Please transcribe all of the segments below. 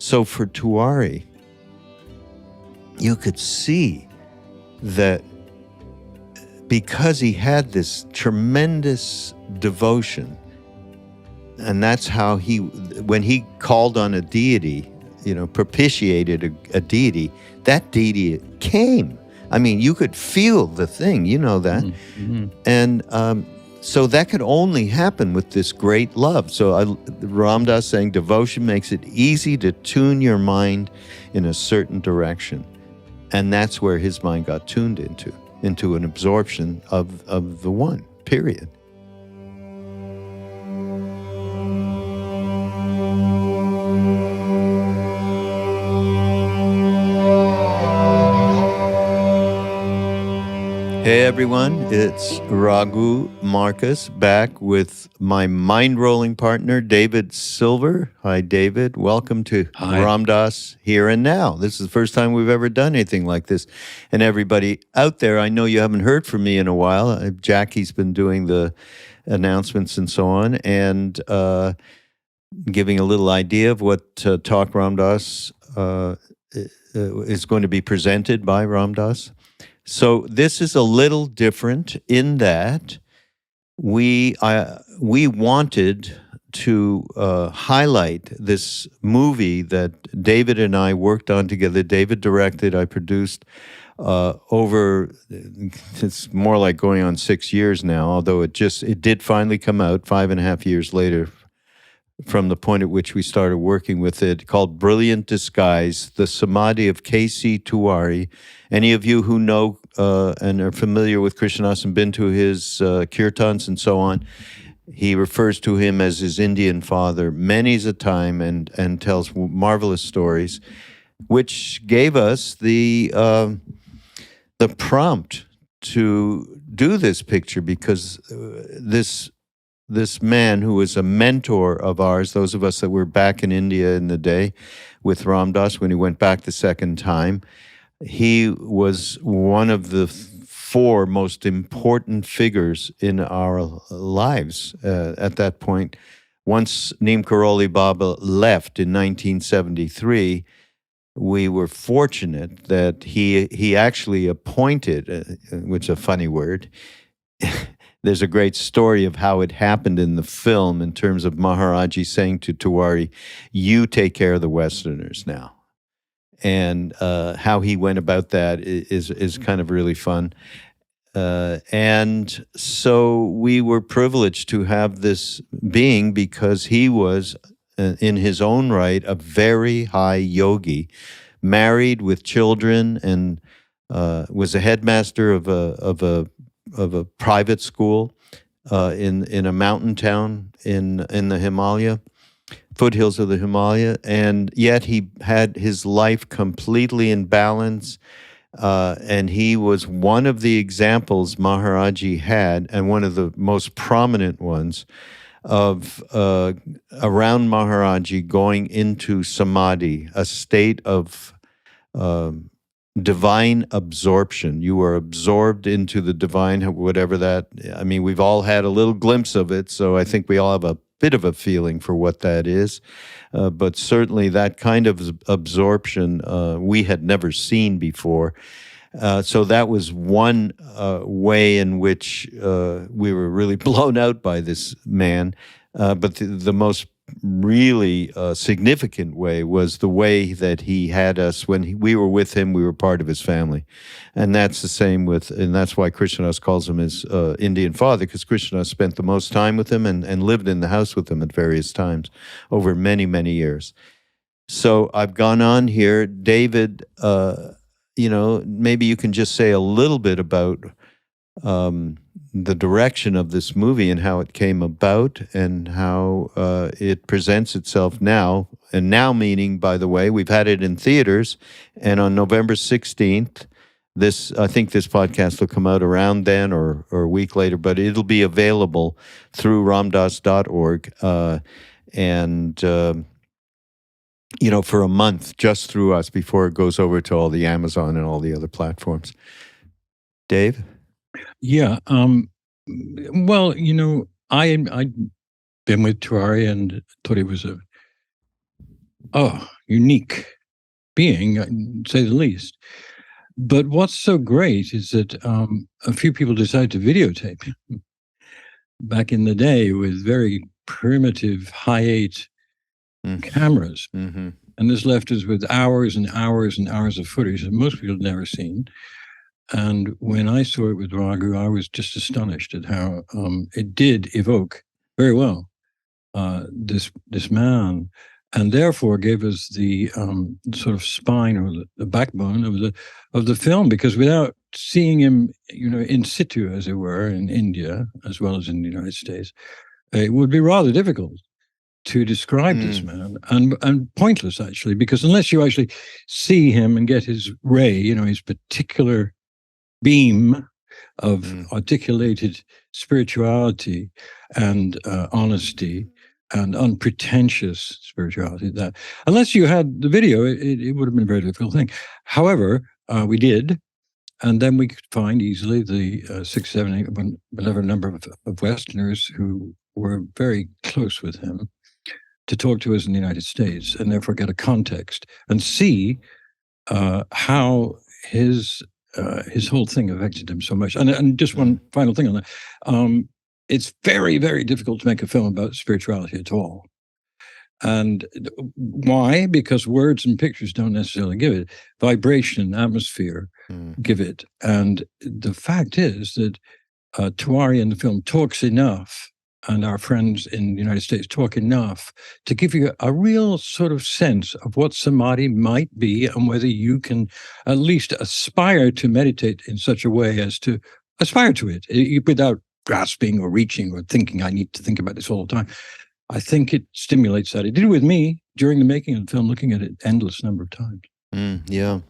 So for Tewari, you could see that because he had this tremendous devotion, and that's how when he called on a deity, propitiated a deity, that deity came. I mean, you could feel the thing, you know that. Mm-hmm. And so that could only happen with this great love. So Ram Dass saying devotion makes it easy to tune your mind in a certain direction. And that's where his mind got tuned into an absorption of the one, period. Hey everyone, it's Raghu Markus back with my mind-rolling partner, David Silver. Hi, David. Welcome to Ram Dass Here and Now. This is the first time we've ever done anything like this. And everybody out there, I know you haven't heard from me in a while. Jackie's been doing the announcements and so on, and giving a little idea of what Talk Ram Dass is going to be presented by Ram Dass. So this is a little different in that we wanted to highlight this movie that David and I worked on together. David directed, I produced over, it's more like going on 6 years now, although it did finally come out 5.5 years later from the point at which we started working with it, called Brilliant Disguise, the Samadhi of K.C. Tewari. Any of you who know and are familiar with Krishnadas and been to his kirtans and so on, he refers to him as his Indian father many's a time and tells marvelous stories, which gave us the prompt to do this picture, because this man who was a mentor of ours, those of us that were back in India in the day with Ram Dass when he went back the second time, he was one of the 4 most important figures in our lives at that point. Once Neem Karoli Baba left in 1973, we were fortunate that he actually appointed, which is a funny word, there's a great story of how it happened in the film in terms of Maharaji saying to Tewari, "You take care of the Westerners now." And how he went about that is kind of really fun. And so we were privileged to have this being, because he was, in his own right, a very high yogi, married with children, and was a headmaster of a private school in a mountain town in the Himalaya, foothills of the Himalaya, and yet he had his life completely in balance, and he was one of the examples Maharaji had, and one of the most prominent ones, of around Maharaji going into Samadhi, a state of divine absorption. You are absorbed into the divine, whatever that, I mean, we've all had a little glimpse of it, so I think we all have a bit of a feeling for what that is. But certainly that kind of absorption we had never seen before. So that was one way in which we were really blown out by this man. But the most really significant way was the way that he had us when we were with him. We were part of his family, and that's the same and that's why Krishnadas calls him his Indian father, because Krishnadas spent the most time with him and lived in the house with him at various times over many, many years. So I've gone on here, David. Maybe you can just say a little bit about the direction of this movie and how it came about and how it presents itself now. And now meaning, by the way, we've had it in theaters, and on November 16th, I think this podcast will come out around then or a week later, but it'll be available through ramdass.org for a month just through us before it goes over to all the Amazon and all the other platforms. Dave? Yeah. Well, I'd been with Tewari and thought he was unique being, to say the least. But what's so great is that a few people decided to videotape him back in the day with very primitive Hi-8 cameras. Mm-hmm. And this left us with hours and hours and hours of footage that most people had never seen. And when I saw it with Raghu, I was just astonished at how it did evoke very well this man, and therefore gave us the sort of spine or the backbone of the film. Because without seeing him, in situ, as it were, in India as well as in the United States, it would be rather difficult to describe this man, and pointless actually, because unless you actually see him and get his ray, his particular beam of articulated spirituality and honesty and unpretentious spirituality, that unless you had the video, it would have been a very difficult thing. However, we did, and then we could find easily the 6, 7, 8, whatever number of Westerners who were very close with him to talk to us in the United States, and therefore get a context and see how his whole thing affected him so much. And just one final thing on that. It's very, very difficult to make a film about spirituality at all. And why? Because words and pictures don't necessarily give it. Vibration, atmosphere give it. And the fact is that Tewari in the film talks enough, and our friends in the United States talk enough to give you a real sort of sense of what Samadhi might be, and whether you can at least aspire to meditate in such a way as to aspire to it without grasping or reaching or thinking, I need to think about this all the time. I think it stimulates that. It did it with me during the making of the film, looking at it endless number of times. Yeah.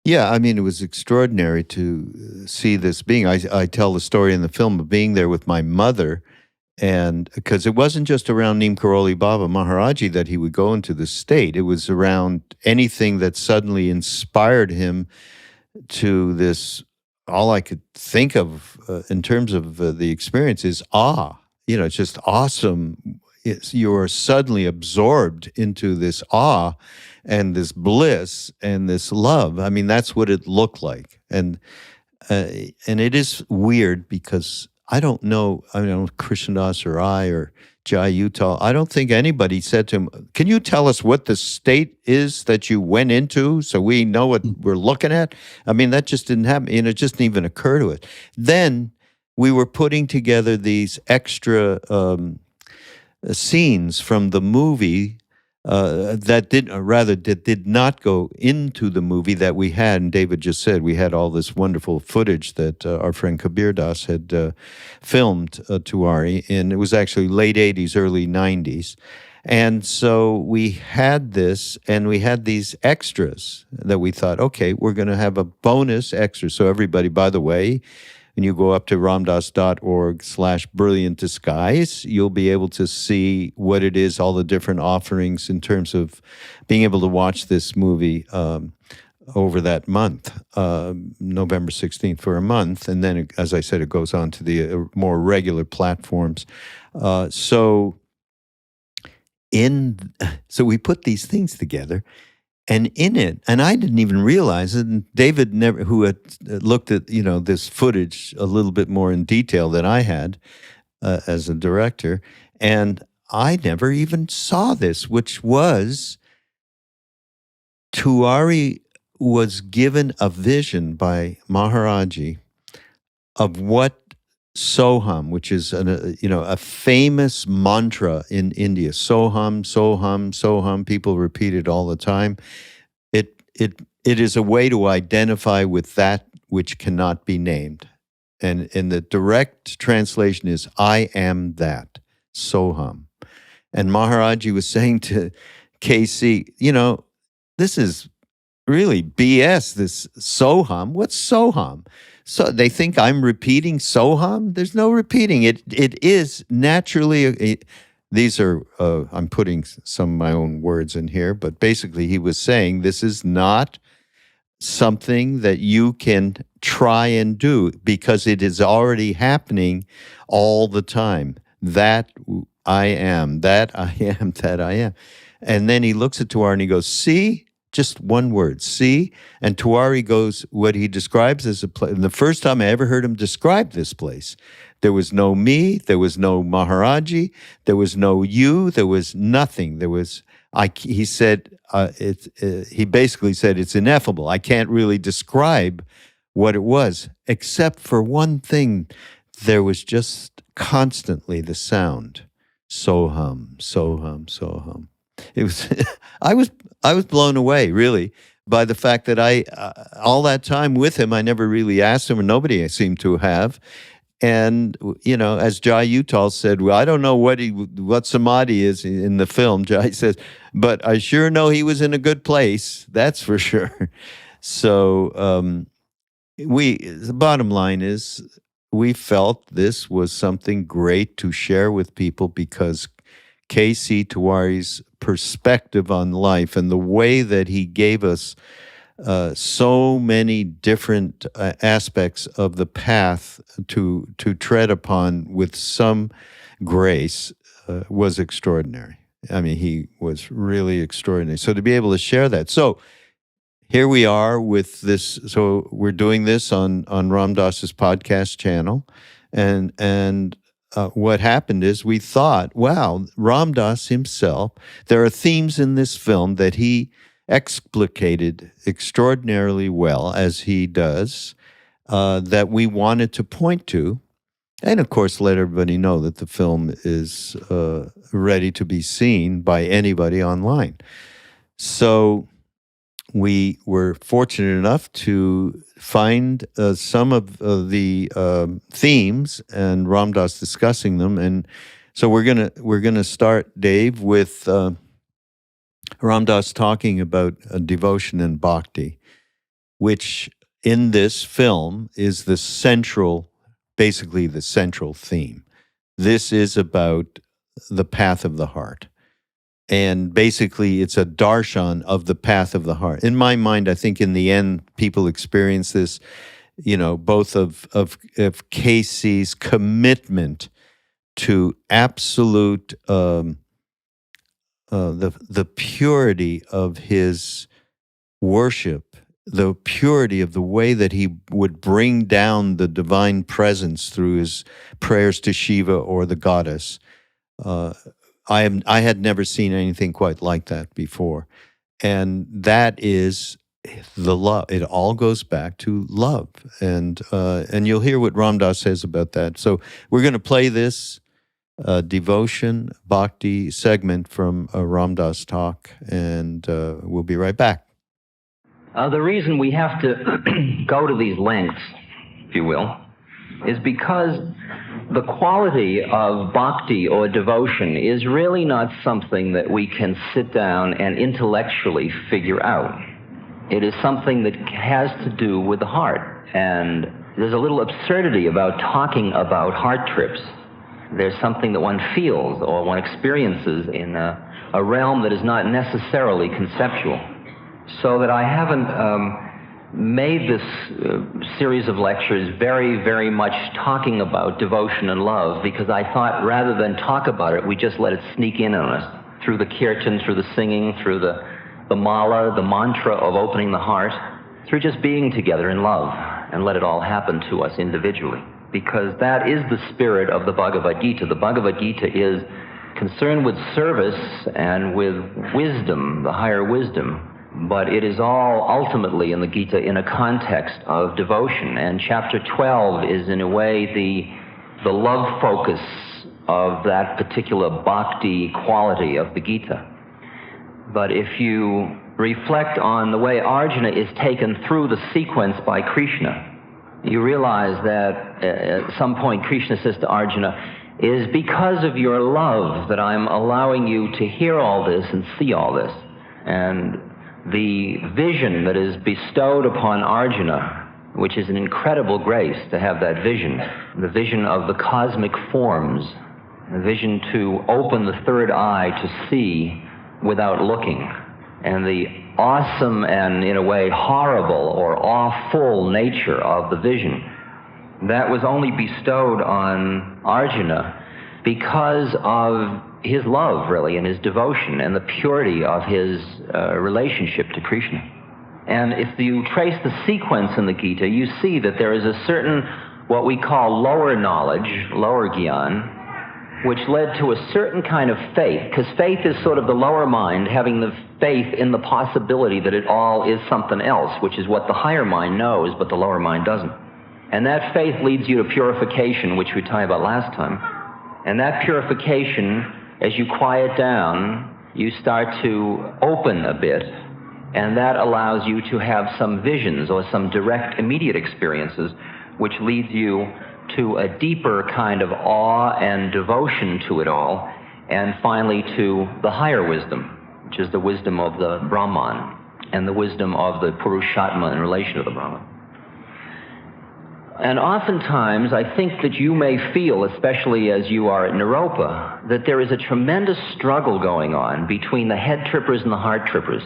Yeah, I mean, it was extraordinary to see this being. I tell the story in the film of being there with my mother, and because it wasn't just around Neem Karoli Baba Maharaji that he would go into the state. It was around anything that suddenly inspired him to this. All I could think of in terms of the experience is awe. It's just awesome. You're suddenly absorbed into this awe and this bliss and this love. I mean, that's what it looked like. And it is weird because I don't know, Krishna Das or I or Jai Uttal, I don't think anybody said to him, can you tell us what the state is that you went into so we know what we're looking at? I mean, that just didn't happen. It just didn't even occur to it. Then we were putting together these extra scenes from the movie that did not go into the movie that we had. And David just said we had all this wonderful footage that our friend Kabir Das had filmed Tewari, and it was actually late 80s, early 90s. And so we had this, and we had these extras that we thought, okay, we're going to have a bonus extra. So everybody, by the way, when you go up to ramdas.org/brilliant disguise, you'll be able to see what it is, all the different offerings in terms of being able to watch this movie over that month, November 16th, for a month. And then, as I said, it goes on to the more regular platforms. So we put these things together. And in it, and I didn't even realize it, and David who had looked at, this footage a little bit more in detail than I had as a director, and I never even saw this, which was Tewari was given a vision by Maharaji of what Soham, which is a famous mantra in India. Soham, Soham, Soham. People repeat it all the time. It is a way to identify with that which cannot be named, and the direct translation is "I am that." Soham, and Maharaji was saying to K.C., this is really BS. This Soham. What's Soham? So they think I'm repeating Soham. There's no repeating it. It is naturally. These are I'm putting some of my own words in here, but basically he was saying this is not something that you can try and do because it is already happening all the time. That I am. That I am. That I am. And then he looks at Tewari and he goes, see? Just one word, see? And Tewari goes, what he describes as a place. And the first time I ever heard him describe this place, there was no me, there was no Maharaji, there was no you, there was nothing. There was, he said, he basically said, it's ineffable. I can't really describe what it was, except for one thing. There was just constantly the sound. So-hum, so-hum, so-hum. It was, I was blown away, really, by the fact that all that time with him, I never really asked him, and nobody seemed to have. And, you know, as Jai Uttal said, well, I don't know what Samadhi is in the film, Jai says, but I sure know he was in a good place. That's for sure. So the bottom line is we felt this was something great to share with people because K.C. Tewari's perspective on life and the way that he gave us so many different aspects of the path to tread upon with some grace was extraordinary. I mean, he was really extraordinary. So to be able to share that. So here we are with this. So we're doing this on Ram Dass's podcast channel. And what happened is we thought, wow, Ram Dass himself, there are themes in this film that he explicated extraordinarily well, as he does, that we wanted to point to. And of course, let everybody know that the film is ready to be seen by anybody online. So we were fortunate enough to find some of the themes and Ram Dass discussing them, and so we're gonna start, Dave, with Ram Dass talking about devotion and bhakti, which in this film is basically the central theme. This is about the path of the heart. And basically, it's a darshan of the path of the heart. In my mind, I think in the end, people experience this, you know, both of K.C.'s commitment to absolute, the purity of his worship, the purity of the way that he would bring down the divine presence through his prayers to Shiva or the goddess. I had never seen anything quite like that before. And that is the love. It all goes back to love. And you'll hear what Ram Dass says about that. So we're going to play this devotion, bhakti segment from a Ram Dass talk, and we'll be right back. The reason we have to go to these lengths, if you will, is because the quality of bhakti or devotion is really not something that we can sit down and intellectually figure out. It is something that has to do with the heart. And there's a little absurdity about talking about heart trips. There's something that one feels or one experiences in a realm that is not necessarily conceptual. So that I haven't made this series of lectures very, very much talking about devotion and love, because I thought rather than talk about it, we just let it sneak in on us through the kirtan, through the singing, through the mala, the mantra of opening the heart, through just being together in love, and let it all happen to us individually. Because that is the spirit of the Bhagavad Gita. The Bhagavad Gita is concerned with service and with wisdom, the higher wisdom. But it is all ultimately in the Gita in a context of devotion. And chapter 12 is in a way the love focus of that particular bhakti quality of the Gita. But if you reflect on the way Arjuna is taken through the sequence by Krishna, you realize that at some point Krishna says to Arjuna, "It is because of your love that I'm allowing you to hear all this and see all this." And the vision that is bestowed upon Arjuna, which is an incredible grace to have that vision, the vision of the cosmic forms, the vision to open the third eye to see without looking, and the awesome and, in a way, horrible or awful nature of the vision, that was only bestowed on Arjuna because of his love, really, and his devotion, and the purity of his relationship to Krishna. And if you trace the sequence in the Gita, you see that there is a certain, what we call lower knowledge, lower gyan, which led to a certain kind of faith, because faith is sort of the lower mind having the faith in the possibility that it all is something else, which is what the higher mind knows, but the lower mind doesn't. And that faith leads you to purification, which we talked about last time. And that purification, as you quiet down, you start to open a bit, and that allows you to have some visions or some direct, immediate experiences, which leads you to a deeper kind of awe and devotion to it all, and finally to the higher wisdom, which is the wisdom of the Brahman and the wisdom of the Purushatma in relation to the Brahman. And oftentimes, I think that you may feel, especially as you are at Naropa, that there is a tremendous struggle going on between the head trippers and the heart trippers,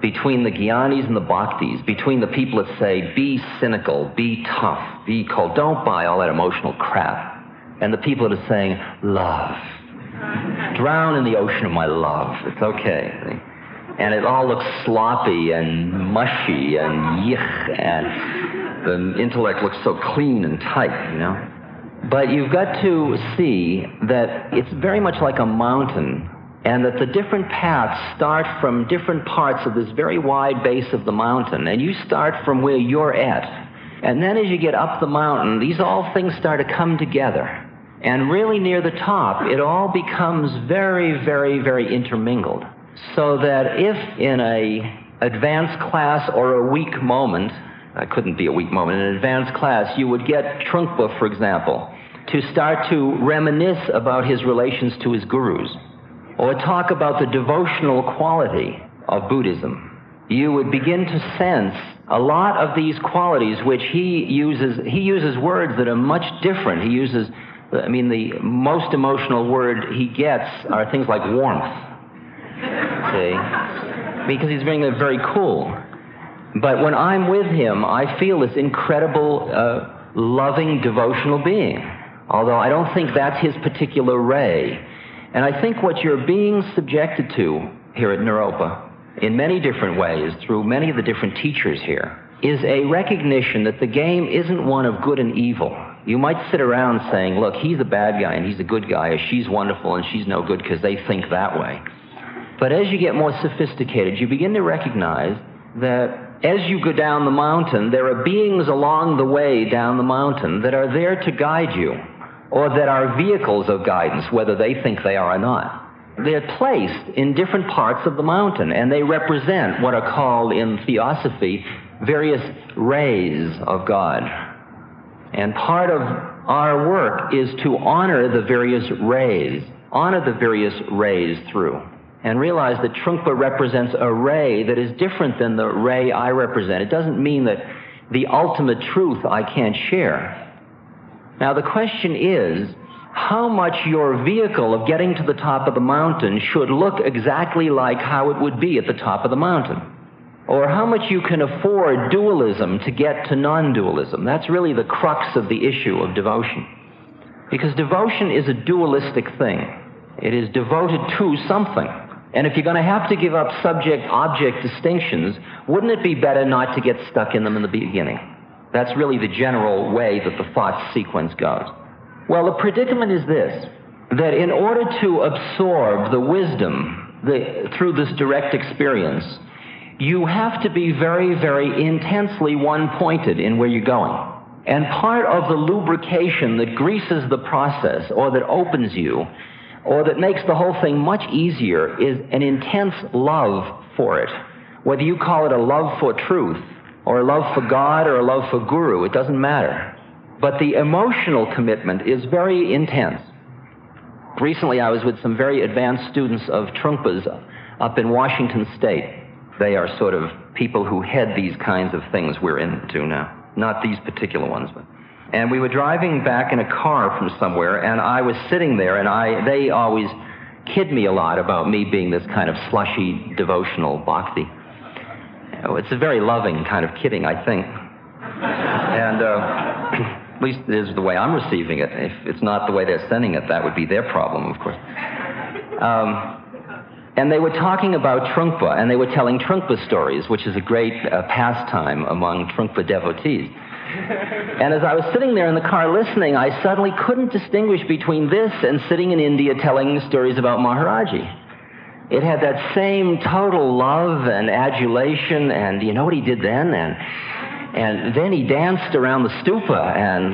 between the Gyanis and the Bhaktis, between the people that say, be cynical, be tough, be cold, don't buy all that emotional crap, and the people that are saying, love, drown in the ocean of my love, it's okay. And it all looks sloppy and mushy and yich, and the intellect looks so clean and tight, you know. But you've got to see that it's very much like a mountain, and that the different paths start from different parts of this very wide base of the mountain, and you start from where you're at. And then as you get up the mountain, these all things start to come together. And really near the top, it all becomes very, very, very intermingled. So that if in a advanced class or a weak moment, that couldn't be a weak moment, in an advanced class, you would get Trungpa, for example, to start to reminisce about his relations to his gurus, or talk about the devotional quality of Buddhism. You would begin to sense a lot of these qualities which he uses words that are much different. He uses, I mean, the most emotional word he gets are things like warmth, see? Because he's being very cool. But when I'm with him, I feel this incredible, loving, devotional being. Although I don't think that's his particular ray. And I think what you're being subjected to here at Naropa, in many different ways, through many of the different teachers here, is a recognition that the game isn't one of good and evil. You might sit around saying, look, he's a bad guy and he's a good guy, or she's wonderful and she's no good because they think that way. But as you get more sophisticated, you begin to recognize that as you go down the mountain, there are beings along the way down the mountain that are there to guide you, or that are vehicles of guidance, whether they think they are or not. They're placed in different parts of the mountain, and they represent what are called in theosophy various rays of God. And part of our work is to honor the various rays through, and realize that Trungpa represents a ray that is different than the ray I represent. It doesn't mean that the ultimate truth I can't share. Now the question is, how much your vehicle of getting to the top of the mountain should look exactly like how it would be at the top of the mountain? Or how much you can afford dualism to get to non-dualism? That's really the crux of the issue of devotion. Because devotion is a dualistic thing. It is devoted to something. And if you're going to have to give up subject-object distinctions, wouldn't it be better not to get stuck in them in the beginning? That's really the general way that the thought sequence goes. Well, the predicament is this, that in order to absorb the wisdom through this direct experience, you have to be very, very intensely one-pointed in where you're going. And part of the lubrication that greases the process, or that opens you, or that makes the whole thing much easier, is an intense love for it. Whether you call it a love for truth, or a love for God, or a love for Guru, it doesn't matter. But the emotional commitment is very intense. Recently I was with some very advanced students of Trungpa's up in Washington State. They are sort of people who head these kinds of things we're into now. Not these particular ones, but. And we were driving back in a car from somewhere, and I was sitting there, and they always kid me a lot about me being this kind of slushy, devotional bhakti. It's a very loving kind of kidding, I think. And at least it is the way I'm receiving it. If it's not the way they're sending it, that would be their problem, of course. And they were talking about Trungpa, and they were telling Trungpa stories, which is a great pastime among Trungpa devotees. And as I was sitting there in the car listening, I suddenly couldn't distinguish between this and sitting in India telling stories about Maharaji. It had that same total love and adulation, and you know what he did then? And then he danced around the stupa, and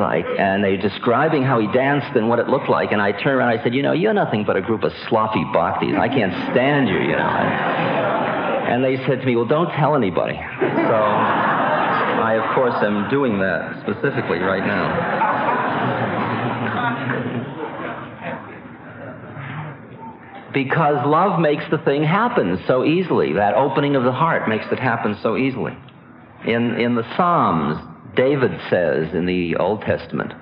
they were describing how he danced and what it looked like. And I turned around and I said, you know, you're nothing but a group of sloppy bhaktis. I can't stand you, you know. And they said to me, well, don't tell anybody. So I, of course, am doing that specifically right now. Because love makes the thing happen so easily. That opening of the heart makes it happen so easily. In the Psalms, David says in the Old Testament,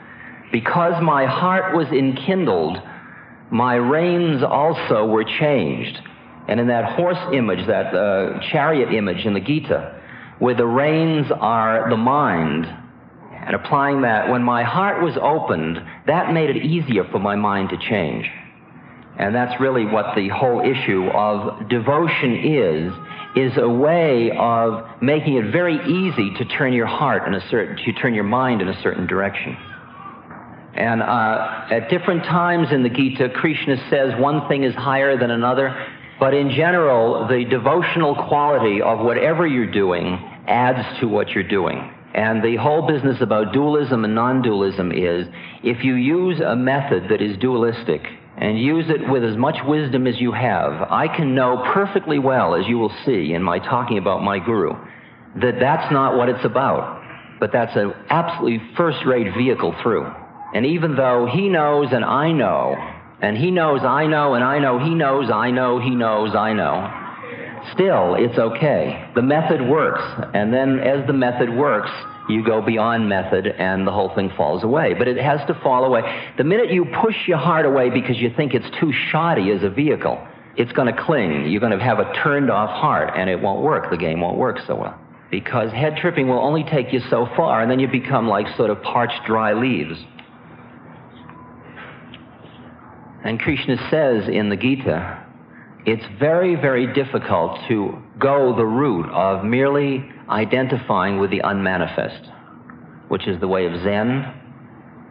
because my heart was enkindled, my reins also were changed. And in that horse image, that chariot image in the Gita, where the reins are the mind, and applying that, when my heart was opened, that made it easier for my mind to change. And that's really what the whole issue of devotion is a way of making it very easy to turn your heart to turn your mind in a certain direction. And at different times in the Gita, Krishna says one thing is higher than another, but in general, the devotional quality of whatever you're doing adds to what you're doing. And the whole business about dualism and non-dualism is, if you use a method that is dualistic, and use it with as much wisdom as you have, I can know perfectly well, as you will see in my talking about my guru, that that's not what it's about. But that's an absolutely first-rate vehicle through. And even though he knows and I know, and he knows I know and I know he knows I know he knows I know, still, it's okay. The method works. And then as the method works, you go beyond method and the whole thing falls away. But it has to fall away. The minute you push your heart away because you think it's too shoddy as a vehicle, it's going to cling. You're going to have a turned-off heart, and it won't work. The game won't work so well. Because head tripping will only take you so far, and then you become like sort of parched, dry leaves. And Krishna says in the Gita, it's very, very difficult to go the route of merely identifying with the unmanifest, which is the way of Zen.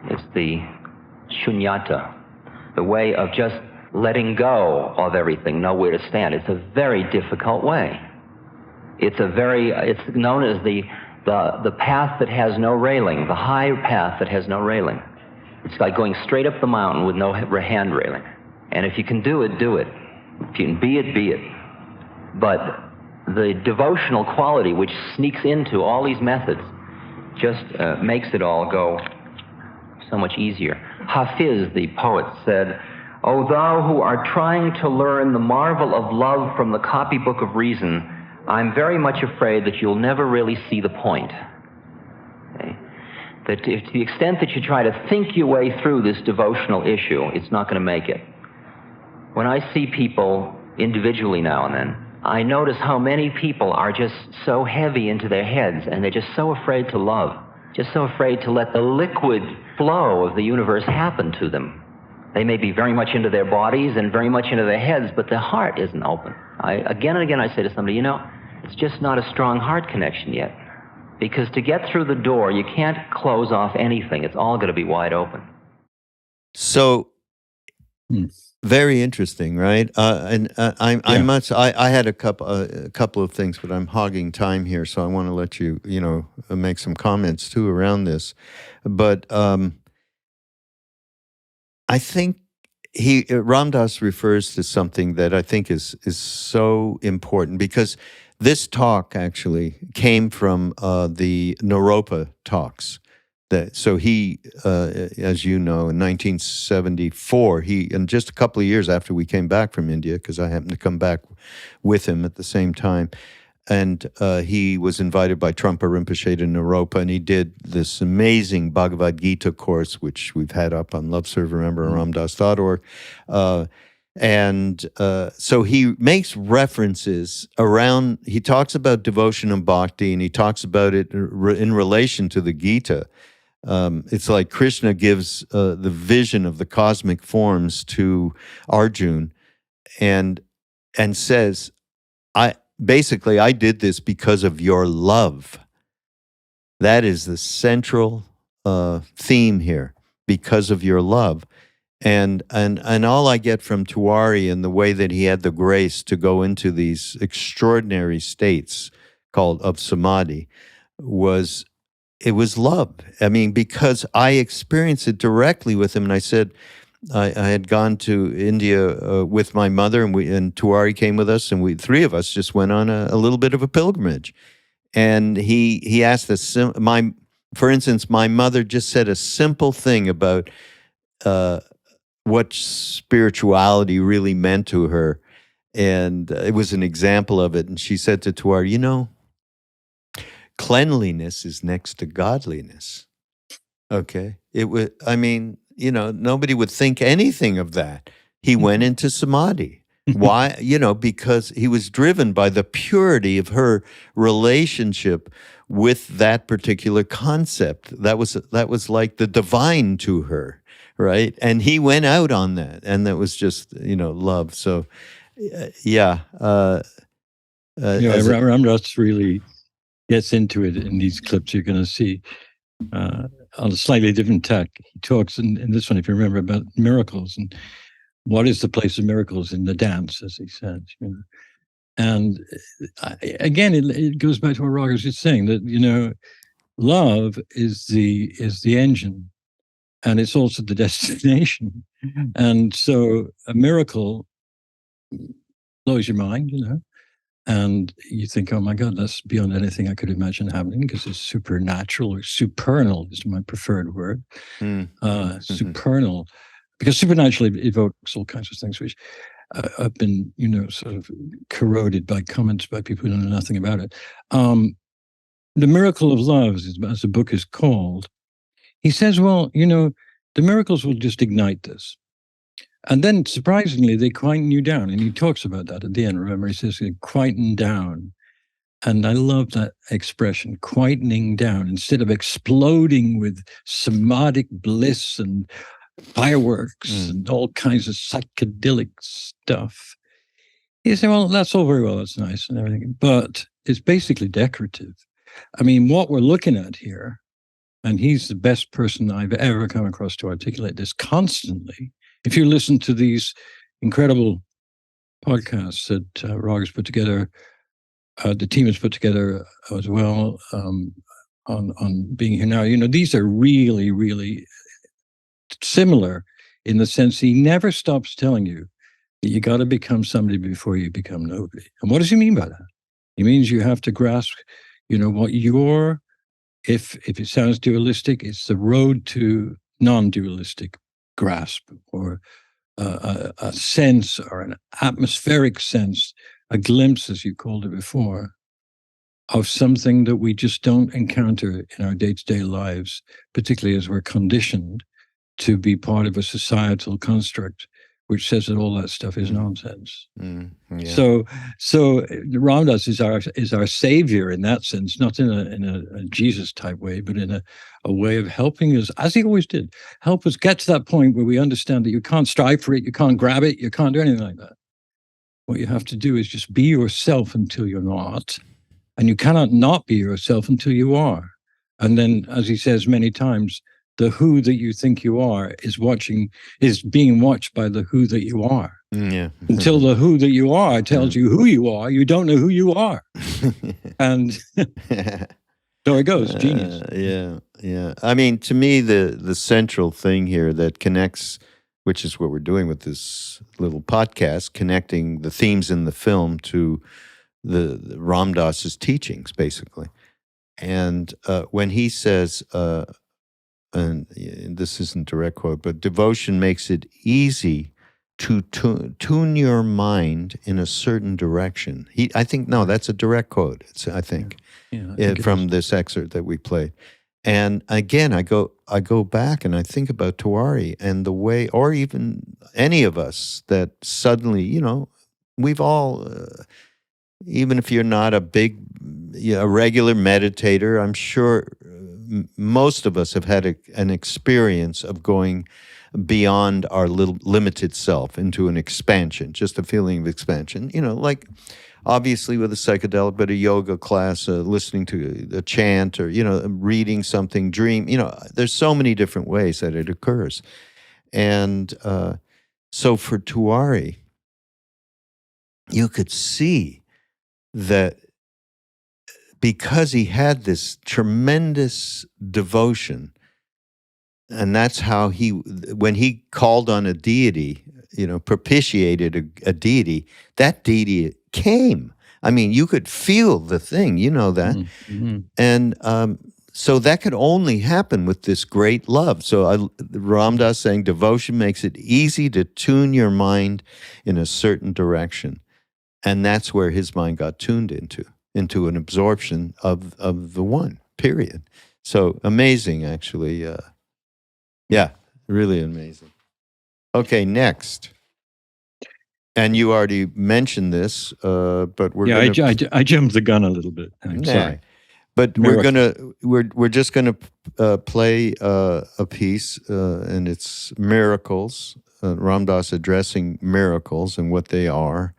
It's the shunyata, the way of just letting go of everything, know where to stand. It's a very difficult way. It's known as the path that has no railing, the high path that has no railing. It's like going straight up the mountain with no hand railing. And if you can do it, do it. If you can be it, be it. But the devotional quality which sneaks into all these methods just makes it all go so much easier. Hafiz, the poet, said, "O thou who art trying to learn the marvel of love from the copybook of reason, I'm very much afraid that you'll never really see the point." Okay? That to the extent that you try to think your way through this devotional issue, it's not going to make it. When I see people individually now and then, I notice how many people are just so heavy into their heads, and they're just so afraid to love, just so afraid to let the liquid flow of the universe happen to them. They may be very much into their bodies and very much into their heads, but their heart isn't open. Again and again I say to somebody, you know, it's just not a strong heart connection yet. Because to get through the door, you can't close off anything. It's all going to be wide open. So, very interesting, right? I had a couple of things, but I'm hogging time here, so I want to let you, make some comments too around this. But I think Ram Dass refers to something that I think is so important, because this talk actually came from the Naropa talks. So he, as you know, in 1974, and just a couple of years after we came back from India, because I happened to come back with him at the same time, and he was invited by Trungpa Rinpoche to Naropa, and he did this amazing Bhagavad Gita course, which we've had up on loveserveremember@ramdas.org. So he makes references around, he talks about devotion and bhakti, and he talks about it in relation to the Gita. It's like Krishna gives the vision of the cosmic forms to Arjuna, and says, I did this because of your love. That is the central theme here, because of your love. And all I get from Tewari and the way that he had the grace to go into these extraordinary states called of Samadhi was love. I mean, because I experienced it directly with him. And I said, I had gone to India with my mother, and Tewari came with us, and three of us just went on a little bit of a pilgrimage. And he asked us, for instance, my mother just said a simple thing about what spirituality really meant to her. And it was an example of it. And she said to Tewari, cleanliness is next to godliness. Okay. Nobody would think anything of that. He went into Samadhi. Why? Because he was driven by the purity of her relationship with that particular concept. That was like the divine to her, right? And he went out on that, and that was just, love. So, Ramdas really gets into it in these clips you're going to see. On a slightly different tack, he talks in this one, if you remember, about miracles and what is the place of miracles in the dance, as he said. And again, it goes back to what Rogers is saying, that love is the engine, and it's also the destination. And so a miracle blows your mind, and you think, oh my God, that's beyond anything I could imagine happening, because it's supernatural, or supernal is my preferred word. Supernal, because supernatural evokes all kinds of things which have been, sort of corroded by comments by people who know nothing about it. The Miracle of Love, as the book is called, he says, well, the miracles will just ignite this. And then, surprisingly, they quieten you down. And he talks about that at the end. Remember, he says, quieten down. And I love that expression, quietening down, instead of exploding with samadhic bliss and fireworks and all kinds of psychedelic stuff. He said, well, that's all very well, that's nice and everything, but it's basically decorative. I mean, what we're looking at here, and he's the best person I've ever come across to articulate this constantly. If you listen to these incredible podcasts that Rog has put together, the team has put together as well, on being here now, these are really, really similar in the sense he never stops telling you that you got to become somebody before you become nobody. And what does he mean by that? He means you have to grasp, what you're, if it sounds dualistic, it's the road to non-dualistic grasp, or a sense, or an atmospheric sense, a glimpse, as you called it before, of something that we just don't encounter in our day-to-day lives, particularly as we're conditioned to be part of a societal construct which says that all that stuff is nonsense. So Ramdas is our savior in that sense, not in a Jesus type way, but in a way of helping us, as he always did, help us get to that point where we understand that you can't strive for it, you can't grab it, you can't do anything like that. What you have to do is just be yourself until you're not, and you cannot not be yourself until you are. And then, as he says many times, the who that you think you are is being watched by the who that you are. Until the who that you are tells you who you are, you don't know who you are. And so it goes, genius. Yeah. I mean, to me, the central thing here that connects, which is what we're doing with this little podcast, connecting the themes in the film to the Ram Dass's teachings, basically. And when he says, and this isn't a direct quote, but devotion makes it easy to tune your mind in a certain direction. I think that's a direct quote. I think from this excerpt that we played. And again, I go back and I think about Tewari and the way, or even any of us, that suddenly, we've all, even if you're not a regular meditator, I'm sure most of us have had an experience of going beyond our little limited self into an expansion, just a feeling of expansion. Like obviously with a psychedelic, but a yoga class, listening to a chant, or reading something, dream. There's so many different ways that it occurs, and so for Tewari, you could see that because he had this tremendous devotion, and that's how when he called on a deity, propitiated a deity, that deity came. I mean, you could feel the thing, that. Mm-hmm. And so that could only happen with this great love. So Ram Dass saying devotion makes it easy to tune your mind in a certain direction. And that's where his mind got tuned into an absorption of the one, period. So amazing, actually. Yeah, really amazing. Okay, next. And you already mentioned this, but we're I jumped the gun a little bit. I'm sorry. But we're just gonna play a piece, and it's miracles. Ram Dass addressing miracles and what they are,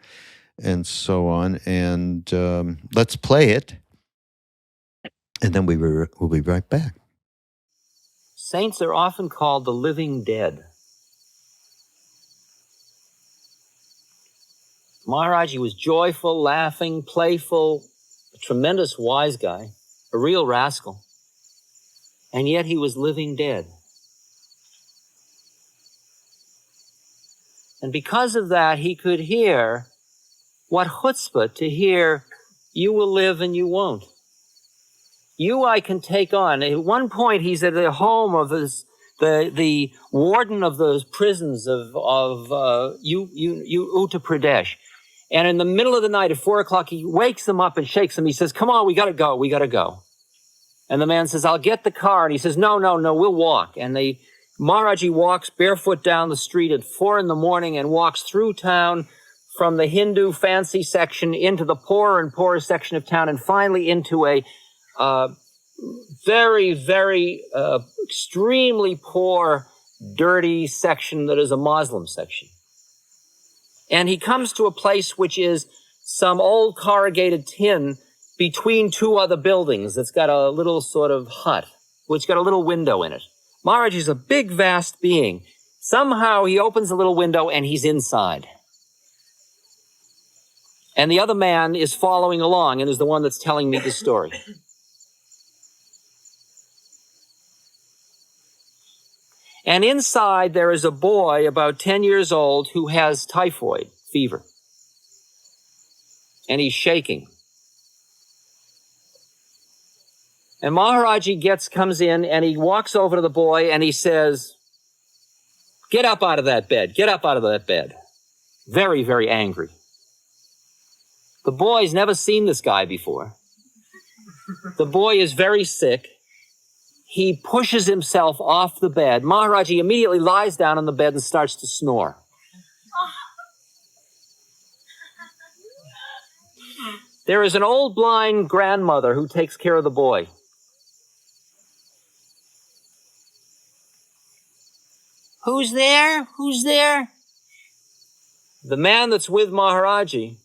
and so on. And let's play it, and then we'll be right back. Saints are often called the living dead. Maharaji was joyful, laughing, playful, a tremendous wise guy, a real rascal. And yet he was living dead. And because of that, he could hear, what chutzpah to hear, you will live and you won't. You I can take on. At one point, he's at the home of the warden of those prisons of Uttar Pradesh. And in the middle of the night at 4 o'clock, he wakes him up and shakes him. He says, come on, we got to go. And the man says, I'll get the car. And he says, no, we'll walk. And Maharaji walks barefoot down the street at 4 in the morning and walks through town from the Hindu fancy section into the poorer and poorer section of town, and finally into a very, very extremely poor, dirty section that is a Muslim section. And he comes to a place which is some old corrugated tin between two other buildings that's got a little sort of hut, which got a little window in it. Maharaj is a big, vast being. Somehow he opens a little window and he's inside. And the other man is following along and is the one that's telling me the story. And inside there is a boy about 10 years old who has typhoid fever. And he's shaking. And Maharaji comes in and he walks over to the boy and he says, get up out of that bed. Get up out of that bed. Very, very angry. The boy's never seen this guy before. The boy is very sick. He pushes himself off the bed. Maharaji immediately lies down on the bed and starts to snore. There is an old blind grandmother who takes care of the boy. Who's there? Who's there? The man that's with Maharaji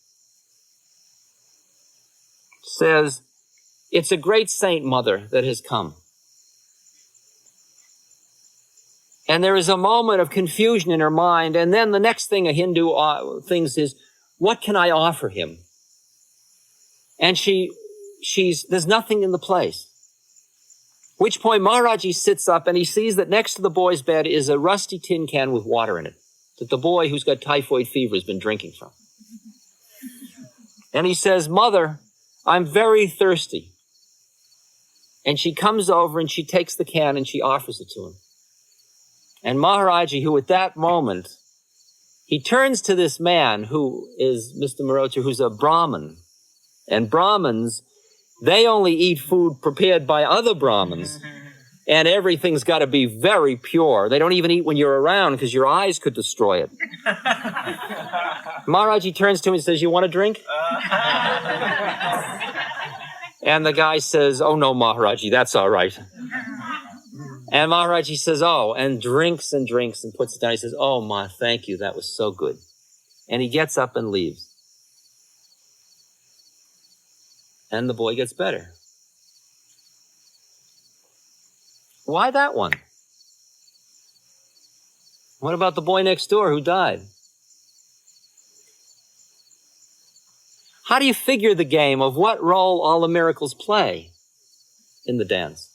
says, it's a great saint, mother, that has come. And there is a moment of confusion in her mind. And then the next thing a Hindu thinks is, what can I offer him? And there's nothing in the place. At which point Maharaji sits up and he sees that next to the boy's bed is a rusty tin can with water in it that the boy who's got typhoid fever has been drinking from. And he says, Mother, I'm very thirsty. And she comes over and she takes the can and she offers it to him. And Maharaji, who at that moment, he turns to this man who is Mr. Marocha, who's a Brahmin. And Brahmins, they only eat food prepared by other Brahmins. And everything's got to be very pure. They don't even eat when you're around because your eyes could destroy it. Maharaji turns to him and says, you want a drink? And the guy says, oh no, Maharaji, that's all right. And Maharaji says, oh, and drinks and drinks and puts it down. He says, oh, Ma, thank you. That was so good. And he gets up and leaves. And the boy gets better. Why that one? What about the boy next door who died? How do you figure the game of what role all the miracles play in the dance?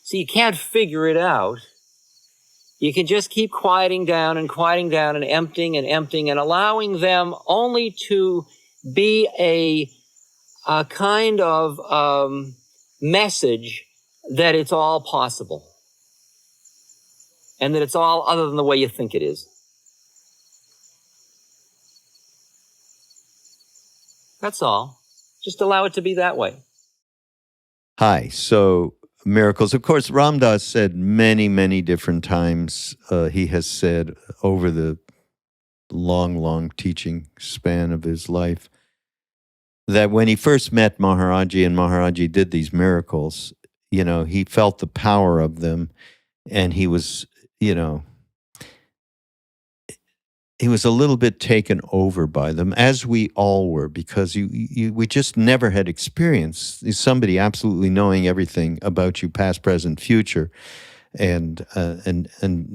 So you can't figure it out. You can just keep quieting down and emptying and allowing them only to be a kind of message that it's all possible and that it's all other than the way you think it is. That's all. Just allow it to be that way. Hi. So miracles. Of course, Ram Dass said many, many different times, he has said over the long teaching span of his life, that when he first met Maharaji and Maharaji did these miracles, he felt the power of them, and he was, he was a little bit taken over by them, as we all were, because we just never had experienced somebody absolutely knowing everything about you, past, present, future, and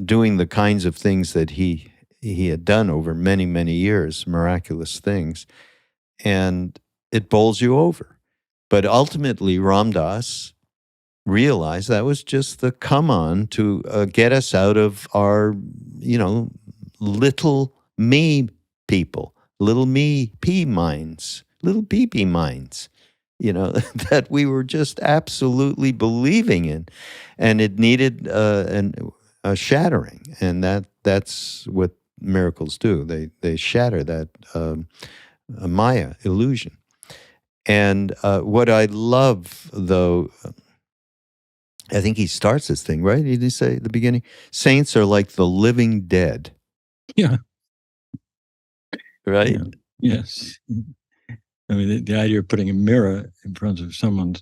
doing the kinds of things that he had done over many, many years, miraculous things, and it bowls you over. But ultimately, Ram Dass realized that was just the come on to get us out of our, little me people, little me pea minds, little pee minds, that we were just absolutely believing in, and it needed a shattering, and that's what miracles do. They shatter that Maya illusion. And what I love, though, I think he starts this thing, right? Did he say at the beginning? Saints are like the living dead. Yeah. Right? Yeah. Yes. I mean, the idea of putting a mirror in front of someone's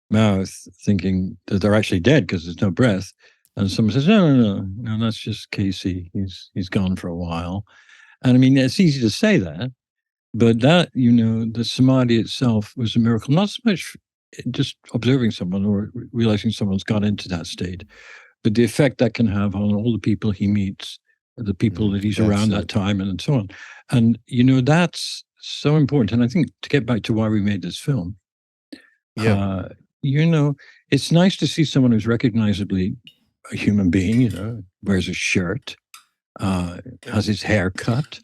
mouth, thinking that they're actually dead because there's no breath, and someone says, no, that's just K.C. He's gone for a while. And I mean, it's easy to say that, but that, the Samadhi itself was a miracle, not so much just observing someone or realizing someone's gone into that state, but the effect that can have on all the people he meets, the people that he's around that time, and so on. And, that's so important. And I think to get back to why we made this film, it's nice to see someone who's recognizably a human being, wears a shirt, has his hair cut,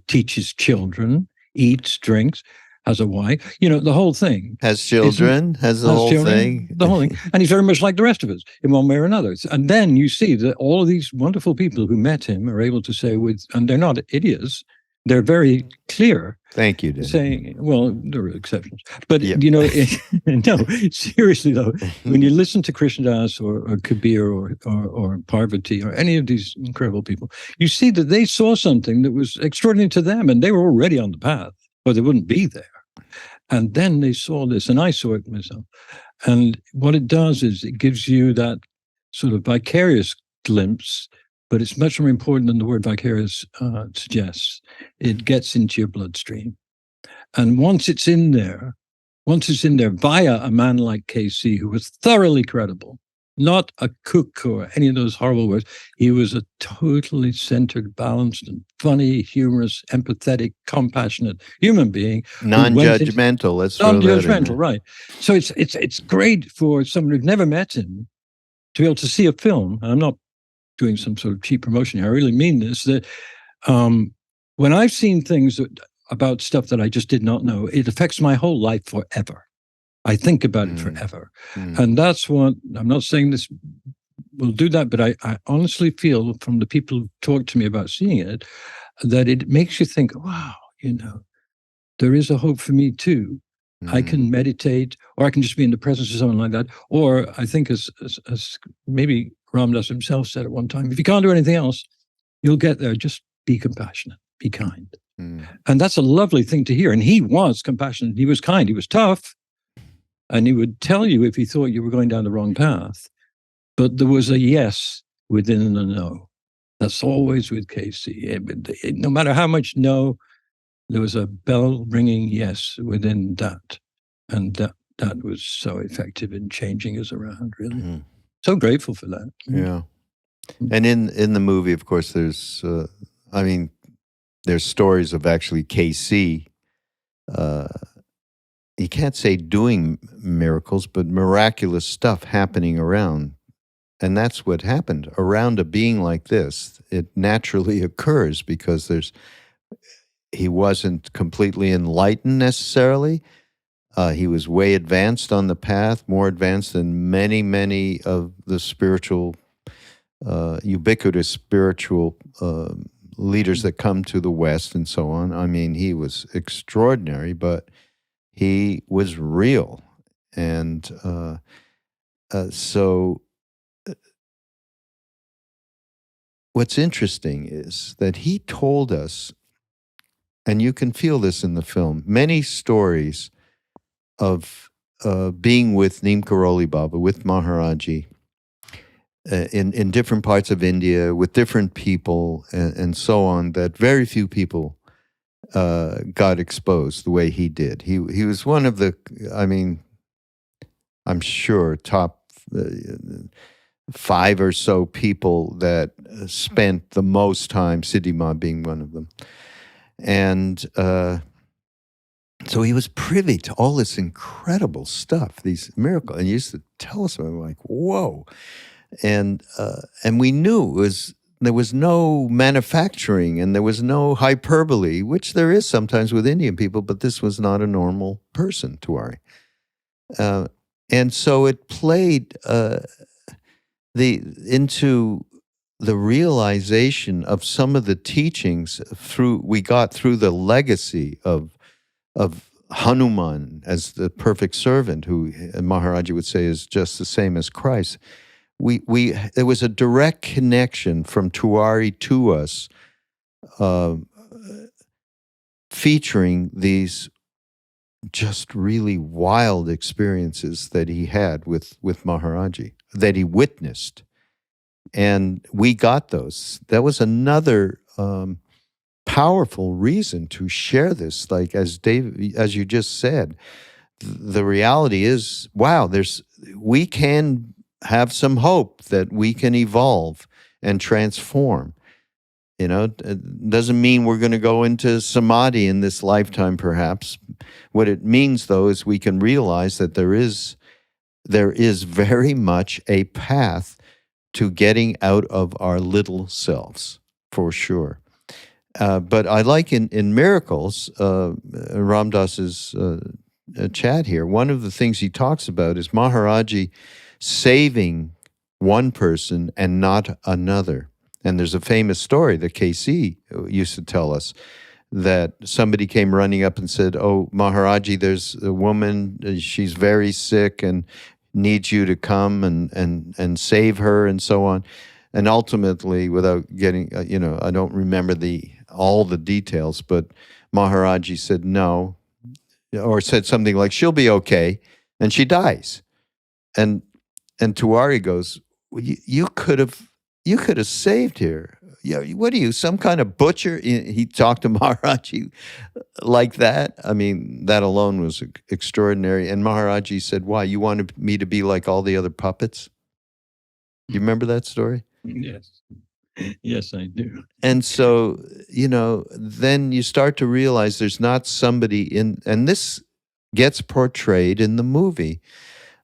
teaches children, eats, drinks, has a wife, the whole thing. Has children, has the whole thing. The whole thing. And he's very much like the rest of us in one way or another. And then you see that all of these wonderful people who met him are able to say and they're not idiots, they're very clear. Thank you, David. Saying, well, there are exceptions. But, no, seriously, though, when you listen to Krishnadas or Kabir or Parvati or any of these incredible people, you see that they saw something that was extraordinary to them, and they were already on the path, or they wouldn't be there. And then they saw this, and I saw it myself. And what it does is it gives you that sort of vicarious glimpse, but it's much more important than the word vicarious suggests. It gets into your bloodstream. And once it's in there via a man like K.C., who was thoroughly credible, not a kook or any of those horrible words. He was a totally centered, balanced, and funny, humorous, empathetic, compassionate human being. Non-judgmental. Let's throw that in there. Non-judgmental, right. So it's great for someone who'd never met him to be able to see a film. I'm not doing some sort of cheap promotion here. I really mean this, that when I've seen things about stuff that I just did not know, it affects my whole life forever. I think about it forever. And that's what, I'm not saying this will do that, but I honestly feel from the people who talk to me about seeing it, that it makes you think, wow, there is a hope for me too. I can meditate, or I can just be in the presence of someone like that. Or I think as maybe Ram Dass himself said at one time, if you can't do anything else, you'll get there. Just be compassionate, be kind. And that's a lovely thing to hear. And he was compassionate. He was kind. He was tough. And he would tell you if he thought you were going down the wrong path. But there was a yes within the no. That's always with K.C. No matter how much no, there was a bell ringing yes within that. And that was so effective in changing us around, really. So grateful for that. Yeah. And in the movie, of course, there's, there's stories of actually K.C. You can't say doing miracles, but miraculous stuff happening around. And that's what happened. Around a being like this, it naturally occurs because he wasn't completely enlightened necessarily. He was way advanced on the path, more advanced than many, many of the spiritual, ubiquitous spiritual leaders that come to the West and so on. I mean, he was extraordinary, but he was real. And so what's interesting is that he told us, and you can feel this in the film, many stories of being with Neem Karoli Baba, with Maharaji, in different parts of India, with different people, and so on, that very few people got exposed the way he did. He was one of the, I'm sure, top 5 or so people that spent the most time, Siddhima being one of them. And so he was privy to all this incredible stuff, these miracles, and he used to tell us about it, like, whoa. And we knew there was no manufacturing and there was no hyperbole, which there is sometimes with Indian people, but this was not a normal person, Tewari. And so it played into the realization of some of the teachings we got through the legacy of Hanuman as the perfect servant, who Maharaji would say is just the same as Christ. There was a direct connection from Tewari to us, featuring these just really wild experiences that he had with Maharaji, that he witnessed. And we got those. That was another powerful reason to share this. Like, as you just said, the reality is, wow, we can have some hope that we can evolve and transform. It doesn't mean we're going to go into Samadhi in this lifetime, perhaps. What it means, though, is we can realize that there is very much a path to getting out of our little selves, for sure. But I like in Miracles, Ram Dass's chat here, one of the things he talks about is Maharaji saving one person and not another. And there's a famous story that K.C. used to tell us, that somebody came running up and said, "Oh, Maharaji, there's a woman, she's very sick and needs you to come and save her," and so on. And ultimately, without getting, I don't remember all the details, but Maharaji said no, or said something like, "She'll be okay," and she dies. And Tewari goes, well, you could have saved her. Yeah, what are you, some kind of butcher? He talked to Maharaji like that. I mean, that alone was extraordinary. And Maharaji said, "Why? You wanted me to be like all the other puppets?" You remember that story? Yes. Yes, I do. And so, then you start to realize there's not somebody and this gets portrayed in the movie.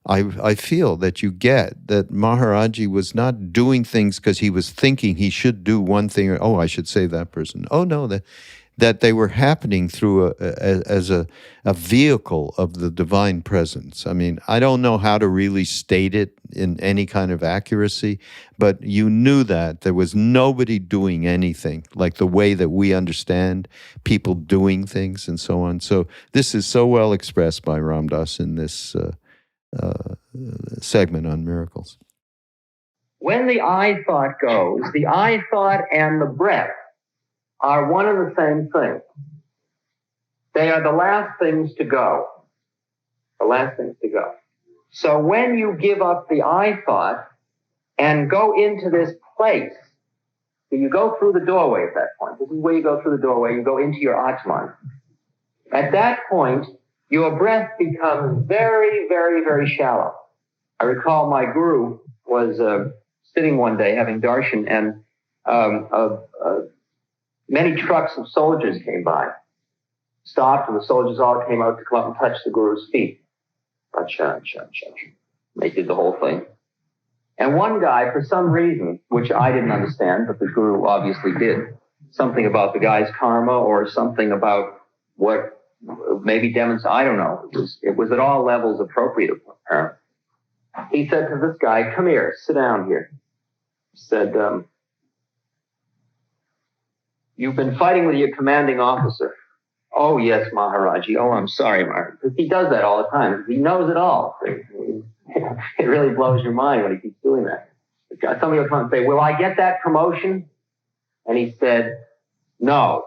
I feel that you get that Maharaji was not doing things because he was thinking he should do one thing, or, I should save that person. Oh, no, that they were happening through as a vehicle of the divine presence. I mean, I don't know how to really state it in any kind of accuracy, but you knew that there was nobody doing anything like the way that we understand people doing things and so on. So this is so well expressed by Ram Dass in this segment on miracles. When the I thought goes, the I thought and the breath are one and the same thing. They are the last things to go. The last things to go. So when you give up the I thought and go into this place, so you go through the doorway at that point. This is where you go through the doorway. You go into your Atman. At that point, your breath becomes very, very, very shallow. I recall my guru was sitting one day having darshan, and many trucks of soldiers came by, stopped, and the soldiers all came out to come up and touch the guru's feet. They did the whole thing. And one guy, for some reason, which I didn't understand, but the guru obviously did, something about the guy's karma or something about what maybe demonstrates, I don't know. It was at all levels appropriate, apparently. He said to this guy, come here, sit down here. He said, you've been fighting with your commanding officer. Oh, yes, Maharaji. Oh, I'm sorry, Maharaji. Because he does that all the time. He knows it all. It really blows your mind when he keeps doing that. Somebody will come and say, will I get that promotion? And he said, no.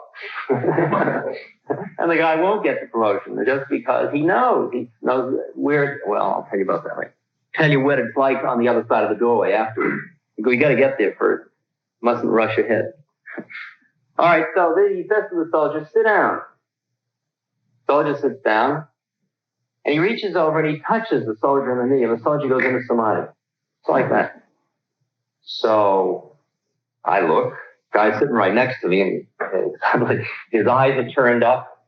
And the guy won't get the promotion just because he knows. He knows where, well, I'll tell you about that later. Tell you what it's like on the other side of the doorway afterwards. You got to get there first. Mustn't rush ahead. All right, so then he says to the soldier, sit down. Soldier sits down, and he reaches over and he touches the soldier in the knee, and the soldier goes into Samadhi. It's like that. So I look, guy's sitting right next to me, and suddenly his eyes had turned up,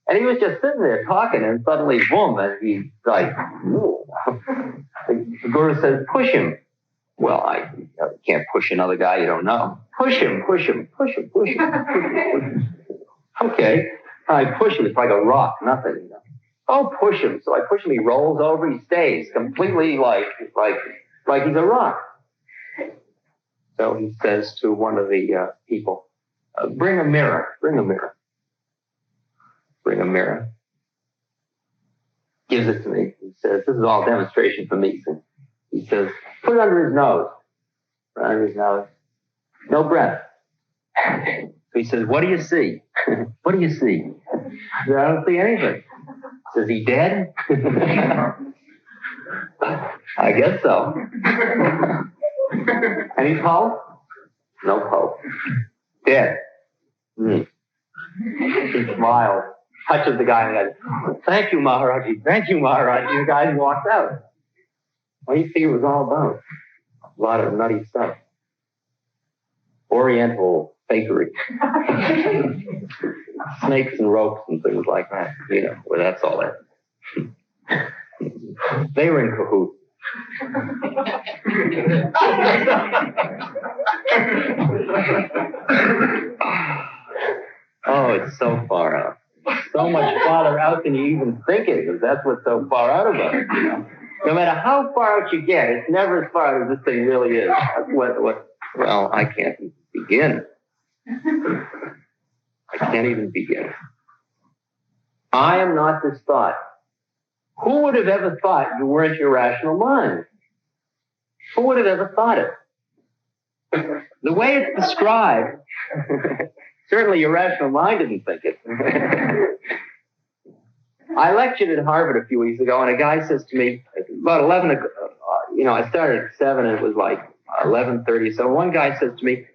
and he was just sitting there talking, and suddenly, boom, and he's like, whoa. The guru says, push him. Well, I can't push another guy you don't know. Push him. Okay. I push him. It's like a rock, nothing. You know. Oh, push him. So I push him. He rolls over. He stays completely like he's a rock. So he says to one of the people, bring a mirror. Gives it to me. He says, this is all demonstration for me. He says, put it under his nose. Right under his nose. No breath. So he says, what do you see? What do you see? I said, I don't see anything. Is he dead? I guess so. Any pulse? No pulse. Dead. He smiles, touches the guy, and goes, thank you, Maharaji. Thank you, Maharaji. The guy walked out. What do you think it was all about? A lot of nutty stuff. Oriental fakery. Snakes and ropes and things like that. You know, well, that's all that. They were in cahoots. Oh, it's so far out. So much farther out than you even think it is. That's what's so far out about it, you know. No matter how far out you get, it's never as far as this thing really is. That's well, I can't even begin. I can't even begin. I am not this thought. Who would have ever thought you weren't your rational mind? Who would have ever thought it? The way it's described, certainly your rational mind didn't think it. I lectured at Harvard a few weeks ago, and a guy says to me, about 11 o'clock, I started at 7, and it was like 11:30. So one guy says to me,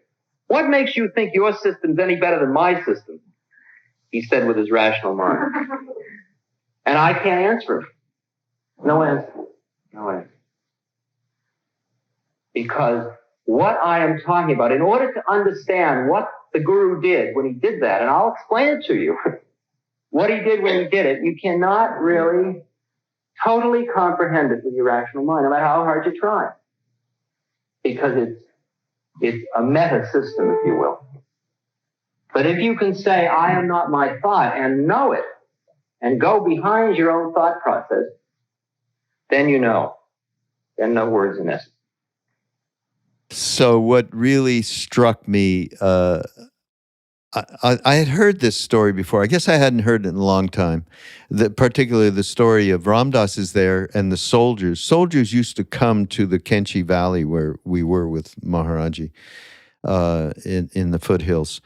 what makes you think your system's any better than my system? He said with his rational mind. And I can't answer him. No answer. Because what I am talking about, in order to understand what the guru did when he did that, and I'll explain it to you, what he did when he did it, you cannot really totally comprehend it with your rational mind, no matter how hard you try. Because it's a meta system, if you will. But if you can say, I am not my thought, and know it, and go behind your own thought process, then you know. Then no words are necessary. So what really struck me, I had heard this story before. I guess I hadn't heard it in a long time. Particularly the story of Ram Dass is there, and the soldiers. Soldiers used to come to the Kenchi Valley where we were with Maharaji in the foothills.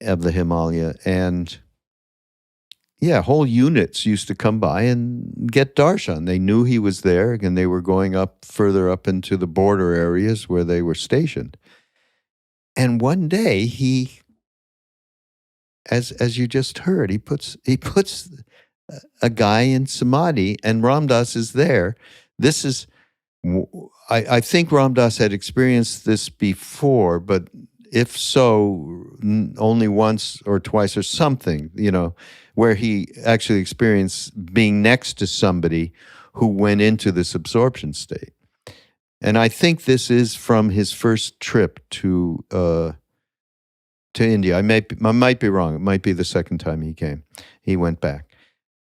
of the Himalaya. And yeah, whole units used to come by and get darshan. They knew he was there, and they were going up further up into the border areas where they were stationed. And one day he, as you just heard, he puts a guy in Samadhi, and Ram Dass is there. This is, I think Ram Dass had experienced this before, but if so, only once or twice or something, where he actually experienced being next to somebody who went into this absorption state. And I think this is from his first trip to India. I might be wrong. It might be the second time he came. He went back.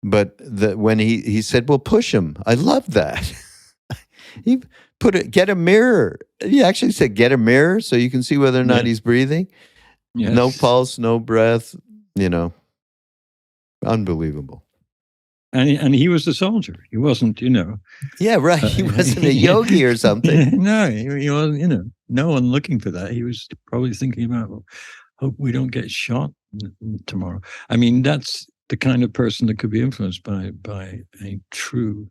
But when he said, well, push him. I love that. He get a mirror. He actually said, get a mirror so you can see whether or not he's breathing. Yes. No pulse, no breath, unbelievable. And he was a soldier. He wasn't, Yeah, right. He wasn't a yogi or something. No, he wasn't, no one looking for that. He was probably thinking about, well, hope we don't get shot tomorrow. I mean, that's the kind of person that could be influenced by a true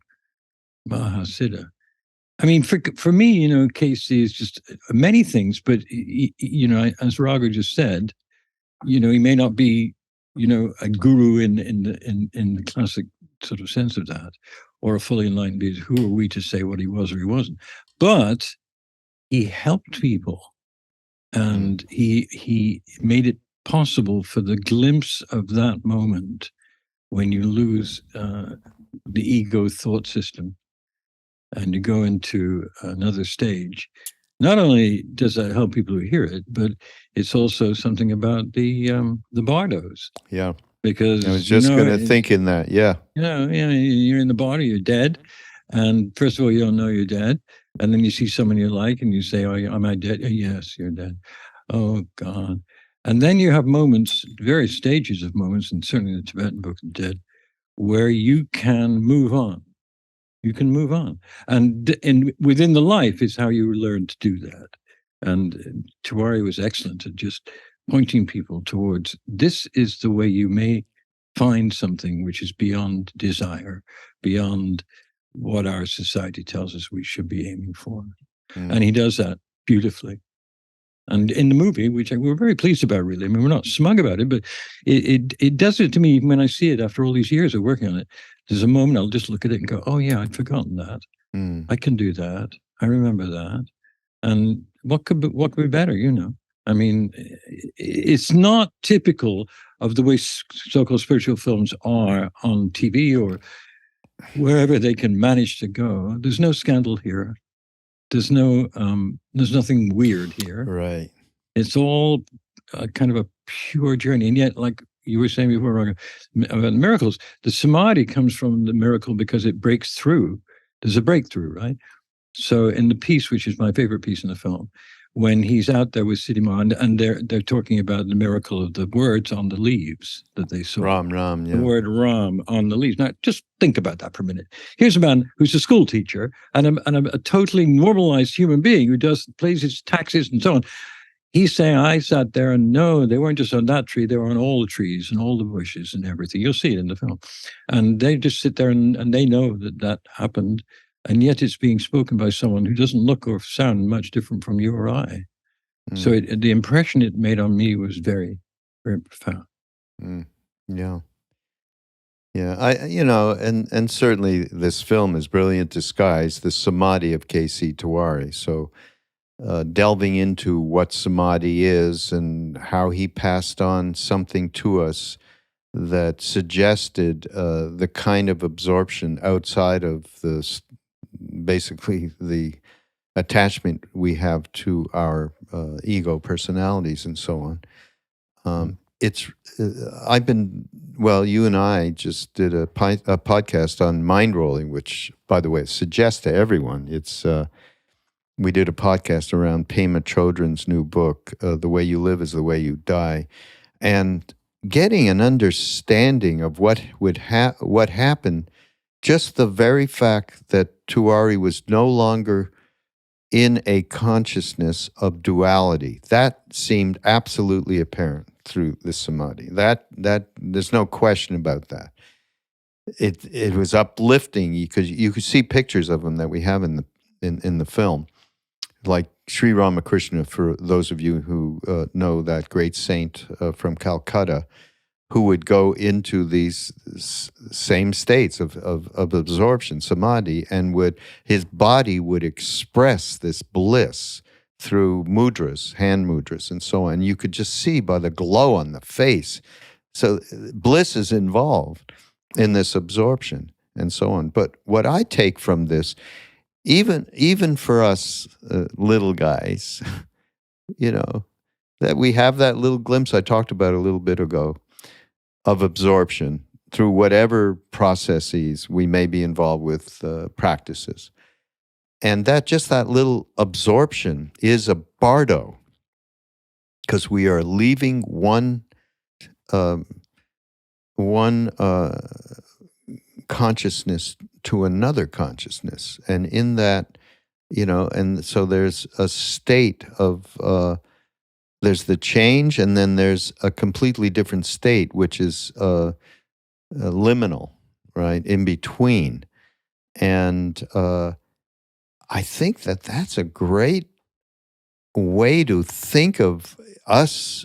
Mahasiddha. I mean, for me, K.C. is just many things, but as Raghu just said, he may not be, a guru in the classic sort of sense of that, or a fully enlightened being. Who are we to say what he was or he wasn't? But he helped people, and he made it possible for the glimpse of that moment when you lose the ego thought system and you go into another stage. Not only does that help people who hear it, but it's also something about the bardos. Yeah. Because I was just going to think in that. Yeah. You're in the body, you're dead. And first of all, you don't know you're dead. And then you see someone you like and you say, oh, am I dead? Yes, you're dead. Oh, God. And then you have moments, various stages of moments, and certainly the Tibetan book of Dead, where you can move on. You can move on. And within the life is how you learn to do that. And Tewari was excellent at just pointing people towards, this is the way you may find something which is beyond desire, beyond what our society tells us we should be aiming for. And he does that beautifully. And in the movie, which we're very pleased about, really. I mean, we're not smug about it, but it does it to me when I see it after all these years of working on it. There's a moment I'll just look at it and go, oh, yeah, I'd forgotten that. I can do that. I remember that. And what could be better, I mean, it's not typical of the way so-called spiritual films are on TV or wherever they can manage to go. There's no scandal here. There's nothing weird here. Right. It's all kind of a pure journey. And yet, like you were saying before, Raghu, about miracles, the Samadhi comes from the miracle because it breaks through. There's a breakthrough, right? So in the piece, which is my favorite piece in the film, when he's out there with Siddhima, and they're talking about the miracle of the words on the leaves that they saw. Ram, yeah. The word Ram on the leaves. Now, just think about that for a minute. Here's a man who's a school teacher and a totally normalized human being who pays his taxes and so on. He's saying, I sat there and no, they weren't just on that tree, they were on all the trees and all the bushes and everything. You'll see it in the film. And they just sit there and they know that happened. And yet it's being spoken by someone who doesn't look or sound much different from you or I. So the impression it made on me was very, very profound. Yeah. Yeah. And certainly this film is brilliant disguise, the Samadhi of K.C. Tewari. So delving into what Samadhi is and how he passed on something to us that suggested the kind of absorption outside of basically the attachment we have to our ego personalities and so on. You and I just did a podcast on mind rolling, which, by the way, suggests to everyone. We did a podcast around Pema Chodron's new book, The Way You Live is the Way You Die, and getting an understanding of what happened. Just the very fact that Tewari was no longer in a consciousness of duality, that seemed absolutely apparent through the Samadhi. That there's no question about that. It was uplifting because you could see pictures of him that we have in the film, like Sri Ramakrishna, for those of you who know that great saint from Calcutta, who would go into these same states of absorption, samadhi, and his body would express this bliss through mudras, hand mudras, and so on. You could just see by the glow on the face. So bliss is involved in this absorption and so on. But what I take from this, even for us little guys, that we have that little glimpse I talked about a little bit ago of absorption through whatever processes we may be involved with, practices. And that little absorption is a bardo, because we are leaving one consciousness to another consciousness. And in that, and so there's a state of, there's the change, and then there's a completely different state, which is liminal, right, in between. And I think that's a great way to think of us.